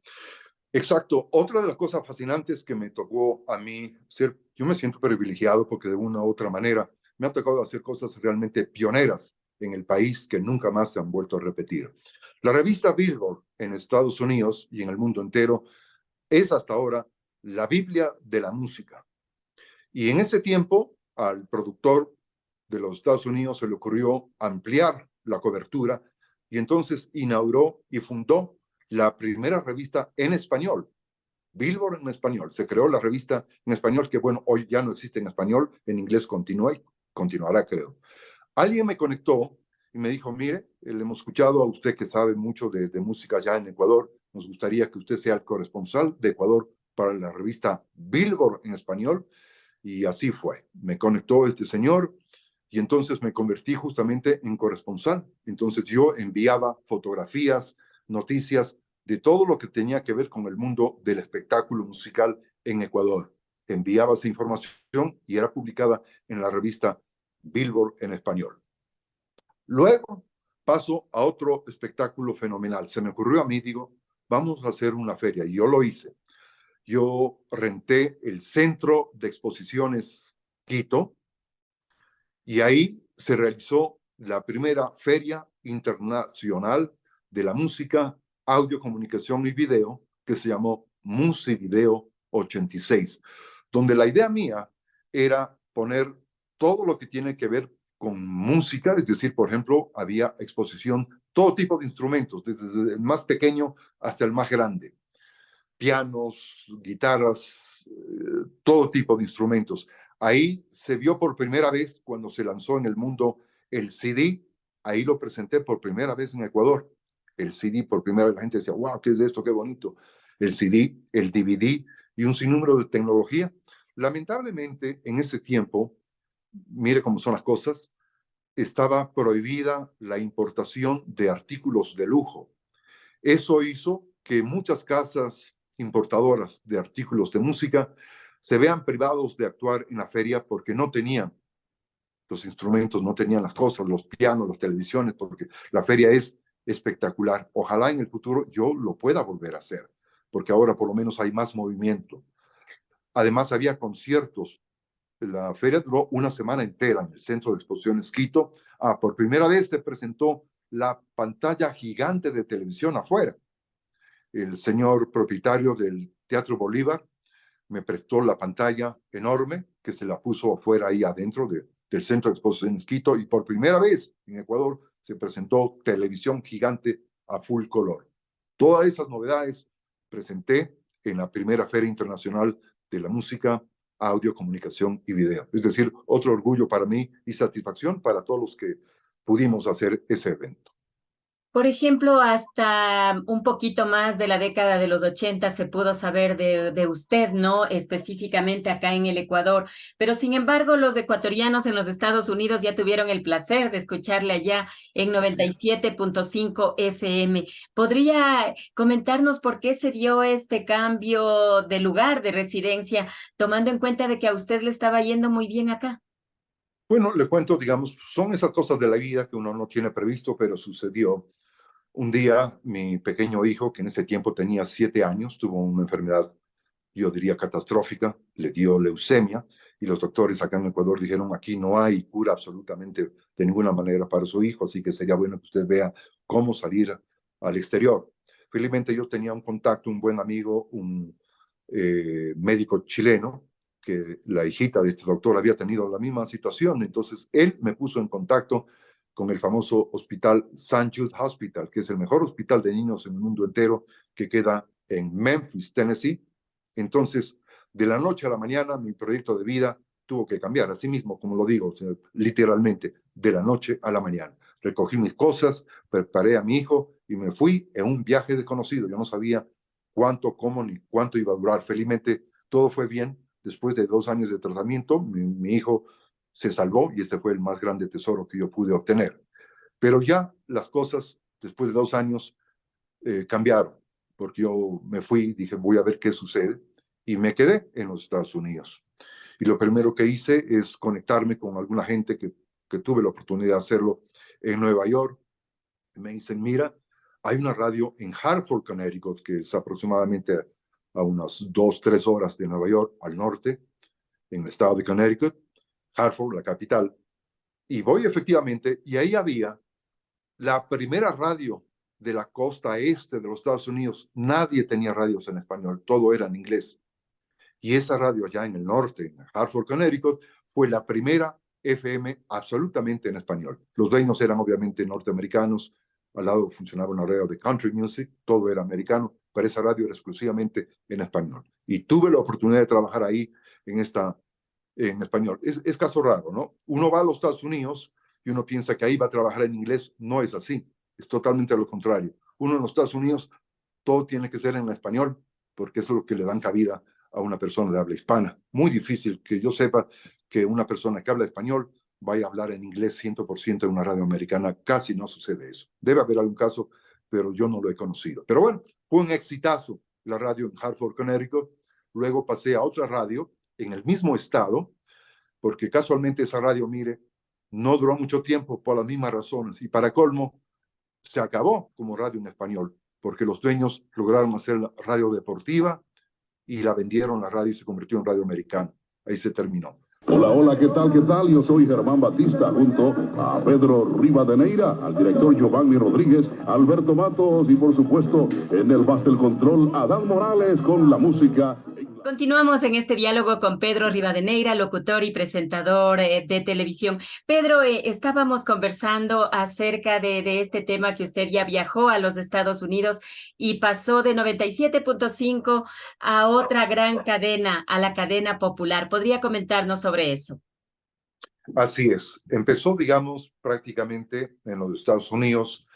D: Exacto. Otra de las cosas fascinantes que me tocó a mí ser, yo me siento privilegiado porque de una u otra manera me ha tocado hacer cosas realmente pioneras en el país que nunca más se han vuelto a repetir. La revista Billboard en Estados Unidos y en el mundo entero es hasta ahora la Biblia de la música. Y en ese tiempo al productor de los Estados Unidos se le ocurrió ampliar la cobertura y entonces inauguró y fundó la primera revista en español, Billboard en español. Se creó la revista en español, que bueno, hoy ya no existe en español, en inglés continúa y continuará, creo. Alguien me conectó y me dijo, mire, le hemos escuchado a usted que sabe mucho de música allá en Ecuador, nos gustaría que usted sea el corresponsal de Ecuador para la revista Billboard en español, y así fue. Me conectó este señor y entonces me convertí justamente en corresponsal. Entonces yo enviaba fotografías, noticias de todo lo que tenía que ver con el mundo del espectáculo musical en Ecuador. Enviaba esa información y era publicada en la revista Billboard en español. Luego paso a otro espectáculo fenomenal. Se me ocurrió a mí, digo, vamos a hacer una feria, y yo lo hice. Yo renté el Centro de Exposiciones Quito y ahí se realizó la primera Feria Internacional de la Música, Audio, Comunicación y Video, que se llamó Musivideo 86, donde la idea mía era poner todo lo que tiene que ver con música, es decir, por ejemplo, había exposición, todo tipo de instrumentos, desde el más pequeño hasta el más grande, pianos, guitarras, todo tipo de instrumentos. Ahí se vio por primera vez cuando se lanzó en el mundo el CD, ahí lo presenté por primera vez en Ecuador, el CD por primera vez, la gente decía, wow, ¿qué es esto? Qué bonito. El CD, el DVD y un sinnúmero de tecnología. Lamentablemente, en ese tiempo, mire cómo son las cosas, estaba prohibida la importación de artículos de lujo. Eso hizo que muchas casas importadoras de artículos de música se vean privados de actuar en la feria porque no tenían los instrumentos, no tenían las cosas, los pianos, las televisiones, porque la feria es espectacular. Ojalá en el futuro yo lo pueda volver a hacer, porque ahora por lo menos hay más movimiento. Además había conciertos. La feria duró una semana entera en el Centro de Exposiciones Quito. Por primera vez se presentó la pantalla gigante de televisión afuera. El señor propietario del Teatro Bolívar me prestó la pantalla enorme que se la puso afuera ahí adentro del Centro de Exposiciones Quito, y por primera vez en Ecuador se presentó televisión gigante a full color. Todas esas novedades presenté en la primera Feria Internacional de la Música, Audio, Comunicación y Video. Es decir, otro orgullo para mí y satisfacción para todos los que pudimos hacer ese evento.
C: Por ejemplo, hasta un poquito más de la década de los 80 se pudo saber de usted, ¿no? Específicamente acá en el Ecuador. Pero sin embargo, los ecuatorianos en los Estados Unidos ya tuvieron el placer de escucharle allá en 97.5 FM. ¿Podría comentarnos por qué se dio este cambio de lugar de residencia, tomando en cuenta de que a usted le estaba yendo muy bien acá?
D: Bueno, le cuento, digamos, son esas cosas de la vida que uno no tiene previsto, pero sucedió. Un día, mi pequeño hijo, que en ese tiempo tenía 7 años, tuvo una enfermedad, yo diría, catastrófica, le dio leucemia, y los doctores acá en Ecuador dijeron, aquí no hay cura absolutamente de ninguna manera para su hijo, así que sería bueno que usted vea cómo salir al exterior. Felizmente yo tenía un contacto, un buen amigo, un médico chileno, que la hijita de este doctor había tenido la misma situación, entonces él me puso en contacto con el famoso hospital St. Jude Hospital, que es el mejor hospital de niños en el mundo entero, que queda en Memphis, Tennessee. Entonces, de la noche a la mañana, mi proyecto de vida tuvo que cambiar, así mismo, como lo digo, literalmente, de la noche a la mañana. Recogí mis cosas, preparé a mi hijo y me fui en un viaje desconocido. Yo no sabía cuánto, cómo, ni cuánto iba a durar. Felizmente, todo fue bien. Después de 2 años de tratamiento, mi hijo se salvó y este fue el más grande tesoro que yo pude obtener. Pero ya las cosas, después de 2 años, cambiaron. porque yo me fui, dije, voy a ver qué sucede, y me quedé en los Estados Unidos. Y lo primero que hice es conectarme con alguna gente que tuve la oportunidad de hacerlo en Nueva York. Me dicen, mira, hay una radio en Hartford, Connecticut, que es aproximadamente a unas 2, 3 horas de Nueva York al norte, en el estado de Connecticut, Hartford, la capital. Y voy efectivamente, y ahí había la primera radio de la costa este de los Estados Unidos. Nadie tenía radios en español, todo era en inglés. Y esa radio allá en el norte, en Hartford, Connecticut, fue la primera FM absolutamente en español. Los dueños eran obviamente norteamericanos, al lado funcionaba una radio de country music, todo era americano, pero esa radio era exclusivamente en español. Y tuve la oportunidad de trabajar ahí en español. Es caso raro, ¿no? Uno va a los Estados Unidos y uno piensa que ahí va a trabajar en inglés. No es así, es totalmente lo contrario. Uno en los Estados Unidos, todo tiene que ser en español, porque eso es lo que le dan cabida a una persona de habla hispana. Muy difícil que yo sepa que una persona que habla español vaya a hablar en inglés 100% en una radio americana. Casi no sucede eso. Debe haber algún caso, pero yo no lo he conocido. Pero bueno, fue un exitazo la radio en Hartford, Connecticut. Luego pasé a otra radio en el mismo estado, porque casualmente esa radio, mire, no duró mucho tiempo por las mismas razones. Y para colmo, se acabó como radio en español, porque los dueños lograron hacer la radio deportiva y la vendieron la radio y se convirtió en radio americana. Ahí se terminó.
G: Hola, hola, ¿qué tal, qué tal? Yo soy Germán Batista, junto a Pedro Rivadeneira, al director Giovanni Rodríguez, Alberto Matos y, por supuesto, en el Master Control, Adán Morales con la música.
C: Continuamos en este diálogo con Pedro Rivadeneira, locutor y presentador de televisión. Pedro, estábamos conversando acerca de este tema, que usted ya viajó a los Estados Unidos y pasó de 97.5 a otra gran cadena, a la cadena Popular. ¿Podría comentarnos sobre eso?
D: Así es. Empezó, digamos, prácticamente en los Estados Unidos,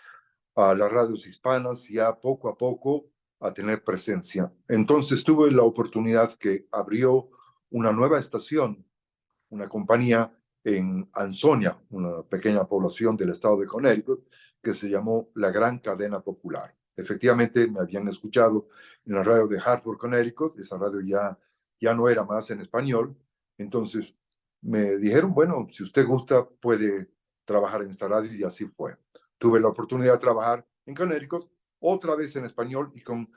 D: a las radios hispanas, ya poco a poco a tener presencia. Entonces tuve la oportunidad que abrió una nueva estación, una compañía en Ansonia, una pequeña población del estado de Connecticut, que se llamó La Gran Cadena Popular. Efectivamente, me habían escuchado en la radio de Hartford, Connecticut. Esa radio ya no era más en español. Entonces me dijeron, bueno, si usted gusta, puede trabajar en esta radio, y así fue. Tuve la oportunidad de trabajar en Connecticut, otra vez en español, y con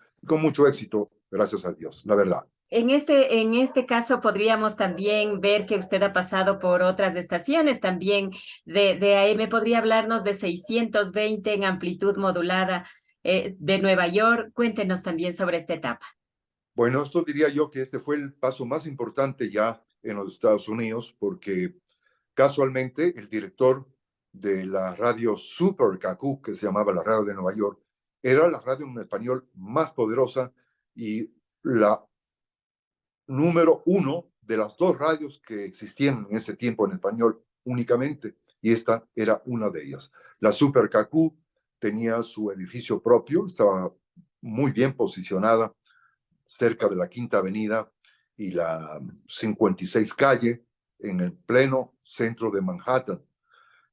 D: mucho éxito, gracias a Dios, la verdad.
C: En este caso podríamos también ver que usted ha pasado por otras estaciones también de AM. ¿Podría hablarnos de 620 en amplitud modulada de Nueva York? Cuéntenos también sobre esta etapa.
D: Bueno, esto diría yo que este fue el paso más importante ya en los Estados Unidos, porque casualmente el director de la radio Super KQ, que se llamaba la radio de Nueva York, era la radio en español más poderosa y la número 1 de las 2 radios que existían en ese tiempo en español únicamente, y esta era una de ellas. La Super KQ tenía su edificio propio, estaba muy bien posicionada cerca de la Quinta Avenida y la 56 calle, en el pleno centro de Manhattan.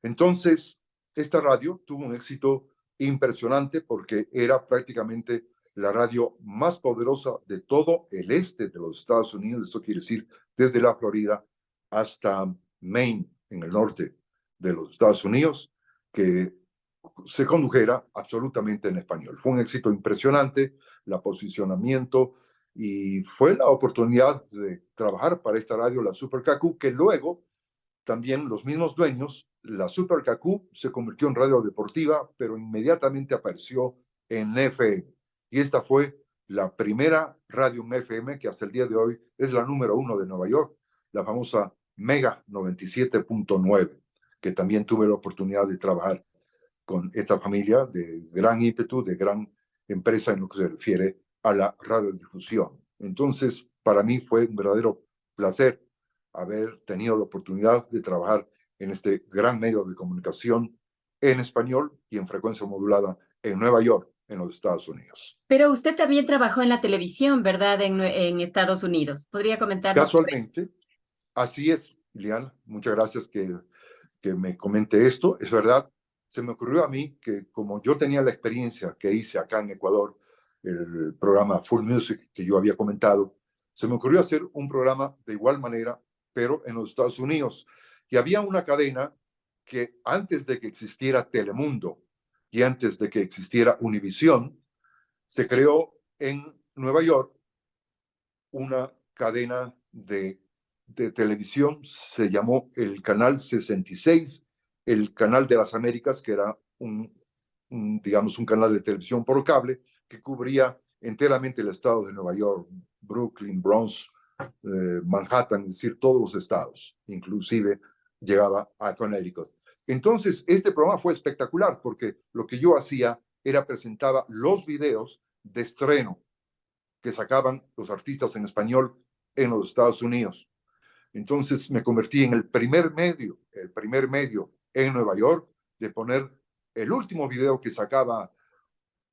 D: Entonces, esta radio tuvo un éxito impresionante porque era prácticamente la radio más poderosa de todo el este de los Estados Unidos. Esto quiere decir desde la Florida hasta Maine, en el norte de los Estados Unidos, que se condujera absolutamente en español. Fue un éxito impresionante, el posicionamiento, y fue la oportunidad de trabajar para esta radio, la Super KQ, que luego también los mismos dueños, la Super KQ se convirtió en radio deportiva, pero inmediatamente apareció en FM. Y esta fue la primera radio en FM que hasta el día de hoy es la número 1 de Nueva York, la famosa Mega 97.9, que también tuve la oportunidad de trabajar con esta familia de gran ímpetu, de gran empresa en lo que se refiere a la radiodifusión. Entonces, para mí fue un verdadero placer haber tenido la oportunidad de trabajar en este gran medio de comunicación en español y en frecuencia modulada en Nueva York, en los Estados Unidos.
C: Pero usted también trabajó en la televisión, ¿verdad? En Estados Unidos. ¿Podría comentarnos?
D: Casualmente, así es, Liliana. Muchas gracias que me comente esto. Es verdad, se me ocurrió a mí que como yo tenía la experiencia que hice acá en Ecuador el programa Full Music que yo había comentado, se me ocurrió hacer un programa de igual manera, pero en los Estados Unidos. Y había una cadena que antes de que existiera Telemundo y antes de que existiera Univisión, se creó en Nueva York una cadena de televisión, se llamó el Canal 66, el Canal de las Américas, que era digamos, un canal de televisión por cable que cubría enteramente el estado de Nueva York, Brooklyn, Bronx, Manhattan, es decir, todos los estados, inclusive llegaba a Connecticut. Entonces, este programa fue espectacular porque lo que yo hacía era presentaba los videos de estreno que sacaban los artistas en español en los Estados Unidos. Entonces me convertí en el primer medio en Nueva York de poner el último video que sacaba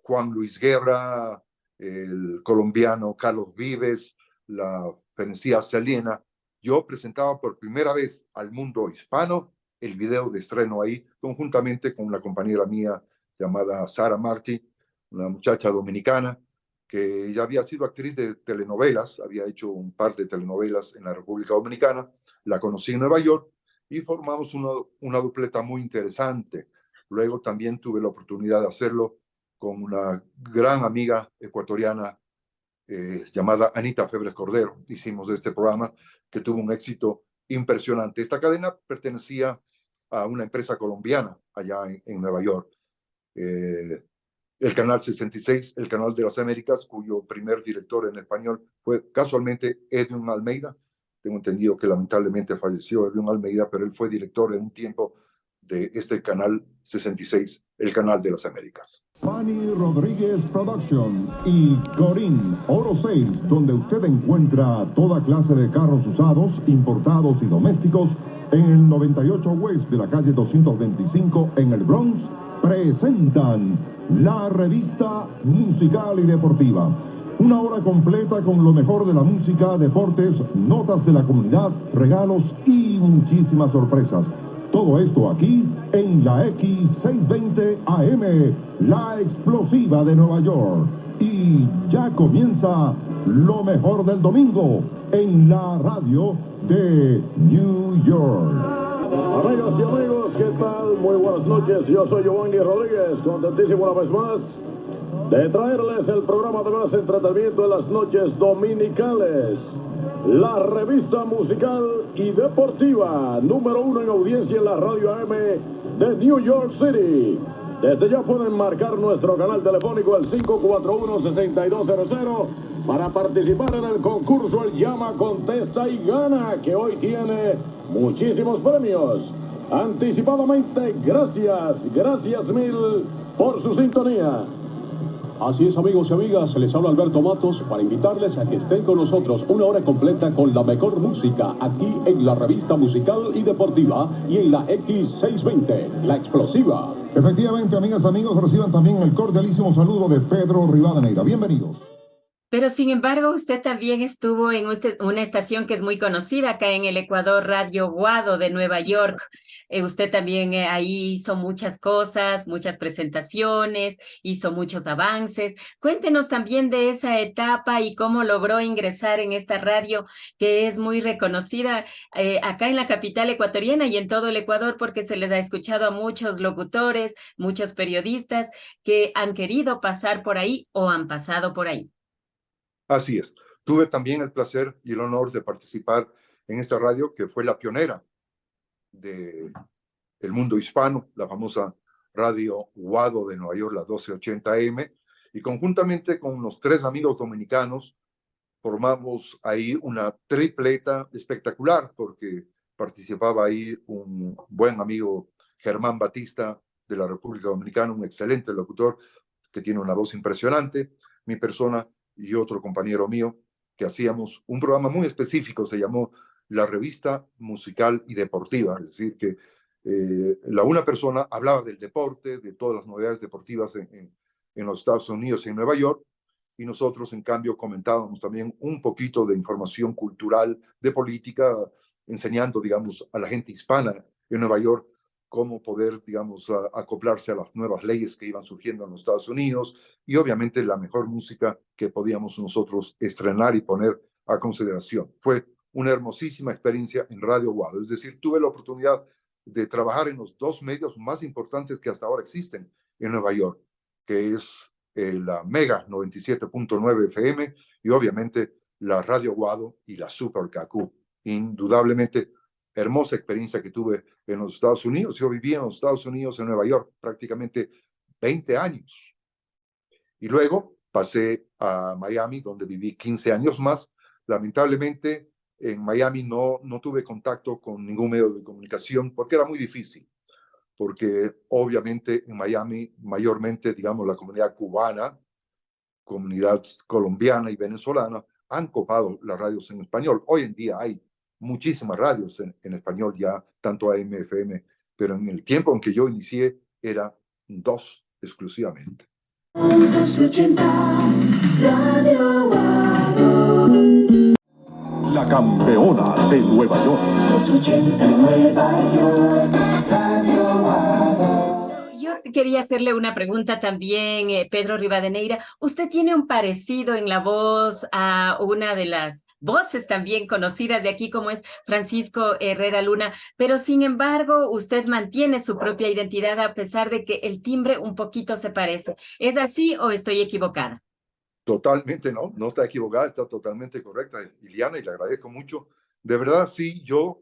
D: Juan Luis Guerra, el colombiano Carlos Vives, la fenecida Selena. Yo presentaba por primera vez al mundo hispano el video de estreno ahí, conjuntamente con una compañera mía llamada Sara Martí, una muchacha dominicana que ya había sido actriz de telenovelas, había hecho un par de telenovelas en la República Dominicana, la conocí en Nueva York y formamos una dupleta muy interesante. Luego también tuve la oportunidad de hacerlo con una gran amiga ecuatoriana llamada Anita Febres Cordero. Hicimos este programa que tuvo un éxito impresionante. Esta cadena pertenecía a una empresa colombiana allá en Nueva York. El Canal 66, el Canal de las Américas, cuyo primer director en español fue casualmente Edwin Almeida. Tengo entendido que lamentablemente falleció Edwin Almeida, pero él fue director en un tiempo de este Canal 66, el Canal de las Américas.
G: Fanny Rodríguez Production y Corín Oro Sales, donde usted encuentra toda clase de carros usados, importados y domésticos en el 98 West de la calle 225 en el Bronx, presentan la revista musical y deportiva. Una hora completa con lo mejor de la música, deportes, notas de la comunidad, regalos y muchísimas sorpresas. Todo esto aquí en la X620 AM, la explosiva de Nueva York. Y ya comienza lo mejor del domingo en la radio de New York.
H: Amigas y amigos, ¿qué tal? Muy buenas noches. Yo soy Giovanni Rodríguez, contentísimo una vez más de traerles el programa de más entretenimiento en las noches dominicales. La revista musical y deportiva número 1 en audiencia en la radio AM de New York City. Desde ya pueden marcar nuestro canal telefónico el 541-6200 para participar en el concurso El Llama, Contesta y Gana, que hoy tiene muchísimos premios. Anticipadamente, gracias mil por su sintonía.
J: Así es, amigos y amigas, les habla Alberto Matos para invitarles a que estén con nosotros una hora completa con la mejor música aquí en la revista musical y deportiva y en la X620, la explosiva.
G: Efectivamente, amigas y amigos, reciban también el cordialísimo saludo de Pedro Rivadeneira. Bienvenidos.
C: Pero sin embargo, usted también estuvo en una estación que es muy conocida acá en el Ecuador, Radio Guado de Nueva York. Usted también ahí hizo muchas cosas, muchas presentaciones, hizo muchos avances. Cuéntenos también de esa etapa y cómo logró ingresar en esta radio que es muy reconocida acá en la capital ecuatoriana y en todo el Ecuador, porque se les ha escuchado a muchos locutores, muchos periodistas que han querido pasar por ahí o han pasado por ahí.
D: Así es. Tuve también el placer y el honor de participar en esta radio que fue la pionera del mundo hispano, la famosa Radio Guado de Nueva York, la 1280 AM, y conjuntamente con unos 3 amigos dominicanos formamos ahí una tripleta espectacular porque participaba ahí un buen amigo Germán Batista de la República Dominicana, un excelente locutor que tiene una voz impresionante, mi persona y otro compañero mío, que hacíamos un programa muy específico, se llamó La Revista Musical y Deportiva, es decir, que una persona hablaba del deporte, de todas las novedades deportivas en los Estados Unidos y en Nueva York, y nosotros, en cambio, comentábamos también un poquito de información cultural, de política, enseñando, digamos, a la gente hispana en Nueva York cómo poder, digamos, acoplarse a las nuevas leyes que iban surgiendo en los Estados Unidos y obviamente la mejor música que podíamos nosotros estrenar y poner a consideración. Fue una hermosísima experiencia en Radio Guado, es decir, tuve la oportunidad de trabajar en los dos medios más importantes que hasta ahora existen en Nueva York, que es la Mega 97.9 FM y obviamente la Radio Guado y la Super KQ. Indudablemente, hermosa experiencia que tuve en los Estados Unidos. Yo viví en los Estados Unidos, en Nueva York, prácticamente 20 años. Y luego pasé a Miami, donde viví 15 años más. Lamentablemente, en Miami no tuve contacto con ningún medio de comunicación porque era muy difícil. Porque obviamente en Miami, mayormente, digamos, la comunidad cubana, comunidad colombiana y venezolana han copado las radios en español. Hoy en día hay muchísimas radios en español ya, tanto AM, FM, pero en el tiempo en que yo inicié era 2 exclusivamente.
J: La campeona de Nueva York.
C: Yo quería hacerle una pregunta también, Pedro Rivadeneira. Usted tiene un parecido en la voz a una de las voces también conocidas de aquí, como es Francisco Herrera Luna, pero sin embargo, usted mantiene su propia identidad a pesar de que el timbre un poquito se parece. ¿Es así o estoy equivocada?
D: Totalmente no está equivocada, está totalmente correcta, Iliana, y le agradezco mucho. De verdad, sí, yo,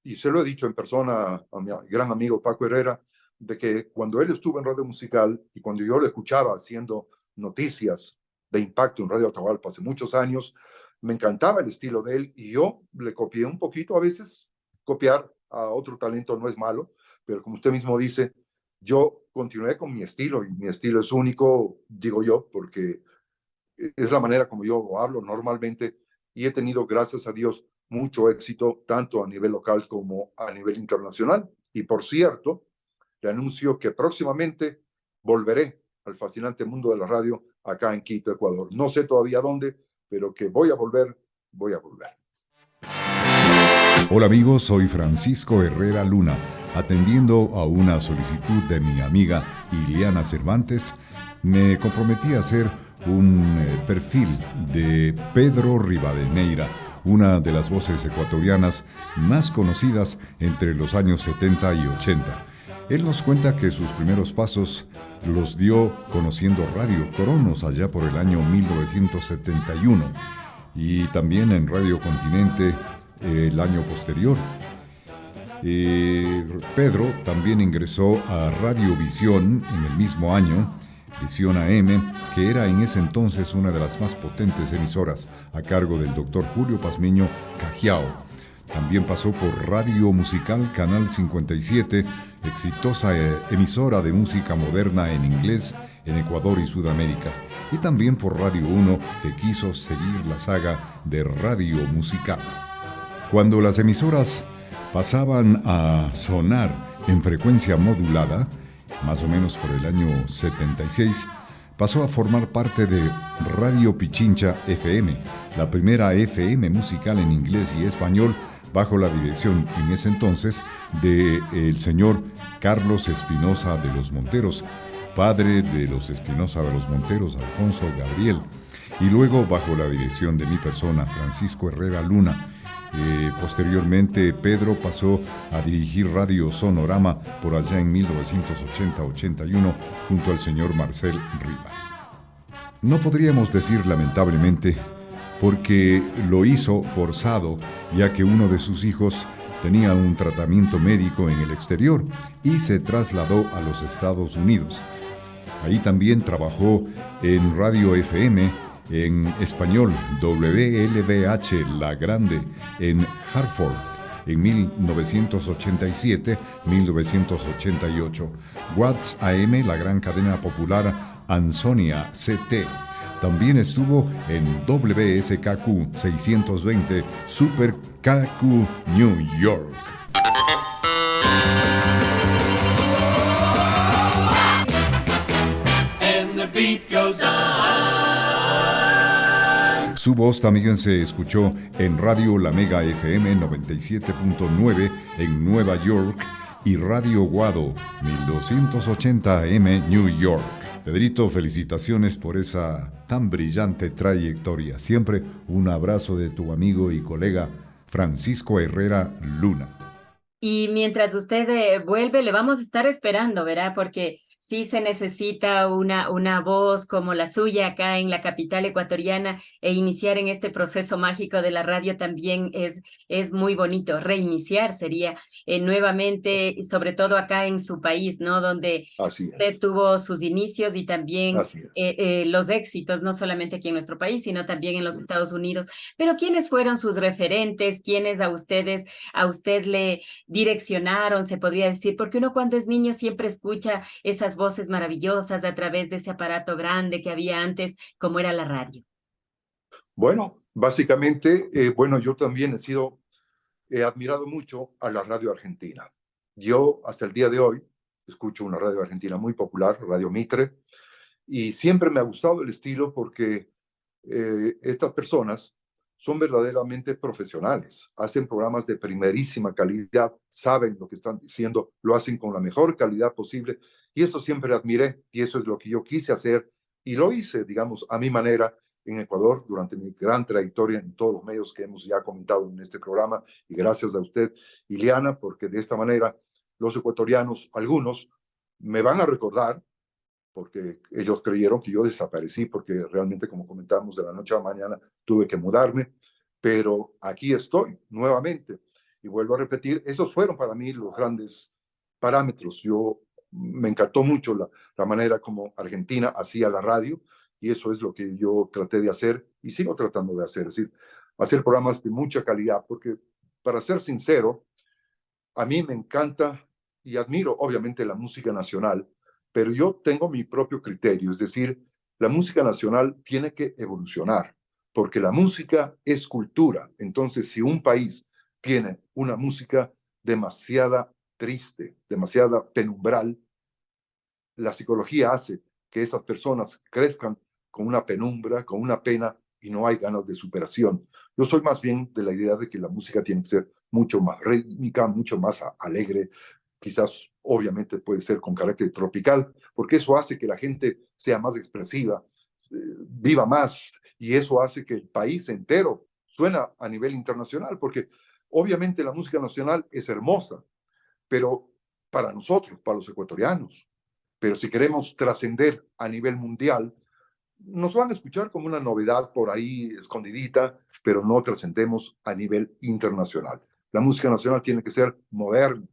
D: y se lo he dicho en persona a mi gran amigo Paco Herrera, de que cuando él estuvo en Radio Musical y cuando yo lo escuchaba haciendo noticias de impacto en Radio Atahualpa hace muchos años, me encantaba el estilo de él y yo le copié un poquito a veces. Copiar a otro talento no es malo, pero como usted mismo dice, yo continué con mi estilo y mi estilo es único, digo yo, porque es la manera como yo hablo normalmente y he tenido, gracias a Dios, mucho éxito tanto a nivel local como a nivel internacional. Y por cierto, le anuncio que próximamente volveré al fascinante mundo de la radio acá en Quito, Ecuador. No sé todavía dónde, pero que voy a volver, voy a volver.
K: Hola amigos, soy Francisco Herrera Luna. Atendiendo a una solicitud de mi amiga Iliana Cervantes, me comprometí a hacer un perfil de Pedro Rivadeneira, una de las voces ecuatorianas más conocidas entre los años 70 y 80. Él nos cuenta que sus primeros pasos los dio conociendo Radio Coronos allá por el año 1971 y también en Radio Continente el año posterior. Pedro también ingresó a Radio Visión en el mismo año, Visión AM, que era en ese entonces una de las más potentes emisoras a cargo del doctor Julio Pazmiño Cajiao. También pasó por Radio Musical Canal 57, exitosa emisora de música moderna en inglés en Ecuador y Sudamérica. Y también por Radio 1, que quiso seguir la saga de Radio Musical. Cuando las emisoras pasaban a sonar en frecuencia modulada, más o menos por el año 76, pasó a formar parte de Radio Pichincha FM, la primera FM musical en inglés y español, bajo la dirección en ese entonces de el señor Carlos Espinosa de los Monteros, padre de los Espinosa de los Monteros, Alfonso Gabriel, y luego bajo la dirección de mi persona, Francisco Herrera Luna. Posteriormente Pedro pasó a dirigir Radio Sonorama por allá en 1980-81 junto al señor Marcel Rivas. No podríamos decir lamentablemente, porque lo hizo forzado, ya que uno de sus hijos tenía un tratamiento médico en el exterior y se trasladó a los Estados Unidos. Ahí también trabajó en Radio FM, en español, WLBH La Grande, en Hartford, en 1987-1988. Watts AM, la gran cadena popular Ansonia CT. También estuvo en WSKQ 620 Super KQ New York.
E: And the beat goes on.
K: Su voz también se escuchó en Radio La Mega FM 97.9 en Nueva York y Radio Guado 1280 AM New York. Pedrito, felicitaciones por esa tan brillante trayectoria. Siempre un abrazo de tu amigo y colega Francisco Herrera Luna.
C: Y mientras usted vuelve, le vamos a estar esperando, ¿verdad? Porque sí se necesita una voz como la suya acá en la capital ecuatoriana, e iniciar en este proceso mágico de la radio también es muy bonito. Reiniciar sería nuevamente, sobre todo acá en su país, ¿no? Donde usted tuvo sus inicios y también los éxitos, no solamente aquí en nuestro país, sino también en los Estados Unidos. Pero ¿quiénes fueron sus referentes? ¿Quiénes a usted le direccionaron, se podría decir? Porque uno cuando es niño siempre escucha esas voces maravillosas a través de ese aparato grande que había antes, como era la radio.
D: Bueno, básicamente, yo también he admirado mucho a la radio argentina. Yo hasta el día de hoy escucho una radio argentina muy popular, Radio Mitre, y siempre me ha gustado el estilo porque estas personas son verdaderamente profesionales, hacen programas de primerísima calidad, saben lo que están diciendo, lo hacen con la mejor calidad posible, y eso siempre admiré, y eso es lo que yo quise hacer, y lo hice, digamos, a mi manera en Ecuador durante mi gran trayectoria en todos los medios que hemos ya comentado en este programa, y gracias a usted, Ileana, porque de esta manera los ecuatorianos, algunos, me van a recordar, porque ellos creyeron que yo desaparecí, porque realmente, como comentamos, de la noche a la mañana tuve que mudarme, pero aquí estoy nuevamente. Y vuelvo a repetir, esos fueron para mí los grandes parámetros. Me encantó mucho la manera como Argentina hacía la radio, y eso es lo que yo traté de hacer y sigo tratando de hacer, es decir, hacer programas de mucha calidad, porque, para ser sincero, a mí me encanta y admiro, obviamente, la música nacional, pero yo tengo mi propio criterio, es decir, la música nacional tiene que evolucionar, porque la música es cultura. Entonces, si un país tiene una música demasiada triste, demasiada penumbral, la psicología hace que esas personas crezcan con una penumbra, con una pena, y no hay ganas de superación. Yo soy más bien de la idea de que la música tiene que ser mucho más rítmica, mucho más alegre, quizás obviamente puede ser con carácter tropical, porque eso hace que la gente sea más expresiva, viva más, y eso hace que el país entero suena a nivel internacional, porque obviamente la música nacional es hermosa, pero para nosotros, para los ecuatorianos, pero si queremos trascender a nivel mundial, nos van a escuchar como una novedad por ahí escondidita, pero no trascendemos a nivel internacional. La música nacional tiene que ser moderna,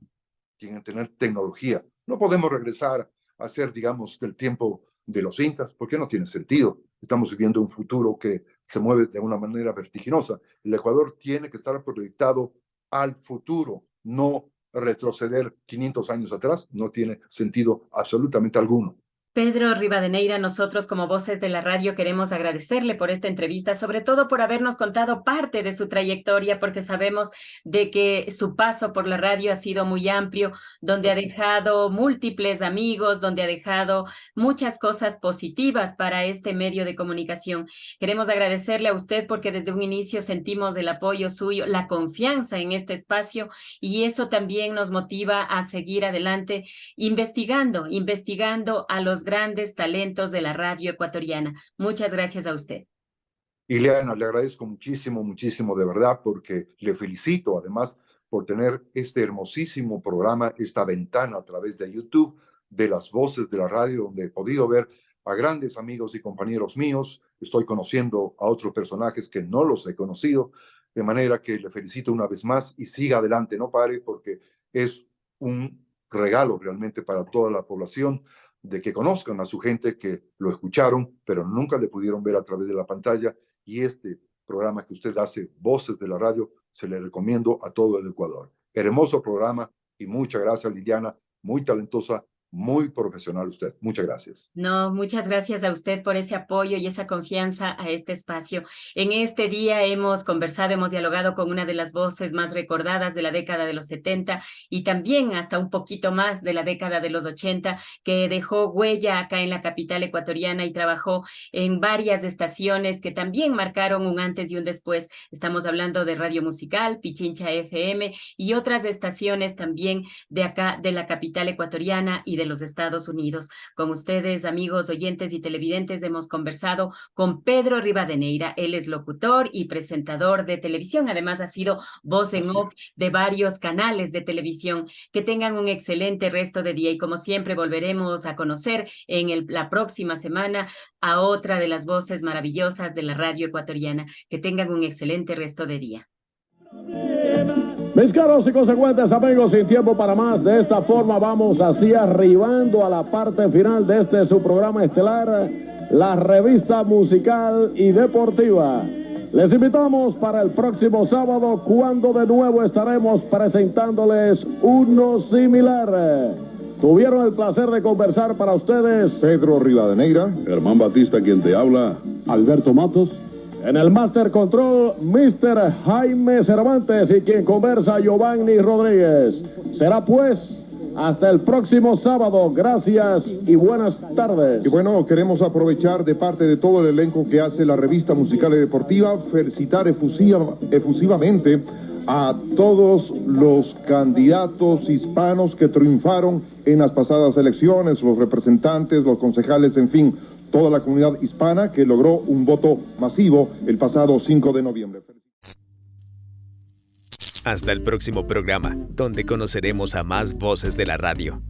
D: tiene que tener tecnología. No podemos regresar a ser, digamos, del tiempo de los incas, porque no tiene sentido. Estamos viviendo un futuro que se mueve de una manera vertiginosa. El Ecuador tiene que estar proyectado al futuro, no retroceder 500 años atrás. No tiene sentido absolutamente alguno.
C: Pedro Rivadeneira, nosotros como Voces de la Radio queremos agradecerle por esta entrevista, sobre todo por habernos contado parte de su trayectoria, porque sabemos de que su paso por la radio ha sido muy amplio, donde ha dejado múltiples amigos, donde ha dejado muchas cosas positivas para este medio de comunicación. Queremos agradecerle a usted porque desde un inicio sentimos el apoyo suyo, la confianza en este espacio, y eso también nos motiva a seguir adelante investigando a los grandes talentos de la radio ecuatoriana. Muchas gracias a usted.
D: Ileana, le agradezco muchísimo, muchísimo de verdad, porque le felicito además por tener este hermosísimo programa, esta ventana a través de YouTube de las Voces de la Radio, donde he podido ver a grandes amigos y compañeros míos. Estoy conociendo a otros personajes que no los he conocido, de manera que le felicito una vez más y siga adelante, no pare, porque es un regalo realmente para toda la población, de que conozcan a su gente, que lo escucharon, pero nunca le pudieron ver a través de la pantalla. Y este programa que usted hace, Voces de la Radio, se le recomiendo a todo el Ecuador. Hermoso programa, y muchas gracias, Liliana, muy talentosa, muy profesional usted. Muchas gracias.
C: No, muchas gracias a usted por ese apoyo y esa confianza a este espacio. En este día hemos conversado, hemos dialogado con una de las voces más recordadas de la década de los 70 y también hasta un poquito más de la década de los 80, que dejó huella acá en la capital ecuatoriana y trabajó en varias estaciones que también marcaron un antes y un después. Estamos hablando de Radio Musical, Pichincha FM y otras estaciones también de acá, de la capital ecuatoriana y de los Estados Unidos. Con ustedes, amigos oyentes y televidentes, hemos conversado con Pedro Rivadeneira. Él es locutor y presentador de televisión. Además, ha sido voz en off de varios canales de televisión. Que tengan un excelente resto de día y, como siempre, volveremos a conocer en la próxima semana a otra de las voces maravillosas de la radio ecuatoriana. Que tengan un excelente resto de día.
H: Mis caros y consecuentes amigos, sin tiempo para más, de esta forma vamos así arribando a la parte final de este su programa estelar, la revista musical y deportiva. Les invitamos para el próximo sábado, cuando de nuevo estaremos presentándoles uno similar. Tuvieron el placer de conversar para ustedes
G: Pedro Rivadeneira,
J: Germán Batista, quien te habla, Alberto Matos.
H: en el Master Control, Mr. Jaime Cervantes, y quien conversa, Giovanni Rodríguez. Será pues hasta el próximo sábado. Gracias y buenas tardes.
G: Y bueno, queremos aprovechar de parte de todo el elenco que hace la revista musical y deportiva, felicitar efusivamente a todos los candidatos hispanos que triunfaron en las pasadas elecciones, los representantes, los concejales, en fin, toda la comunidad hispana que logró un voto masivo el pasado 5 de noviembre.
A: Hasta el próximo programa, donde conoceremos a más voces de la radio.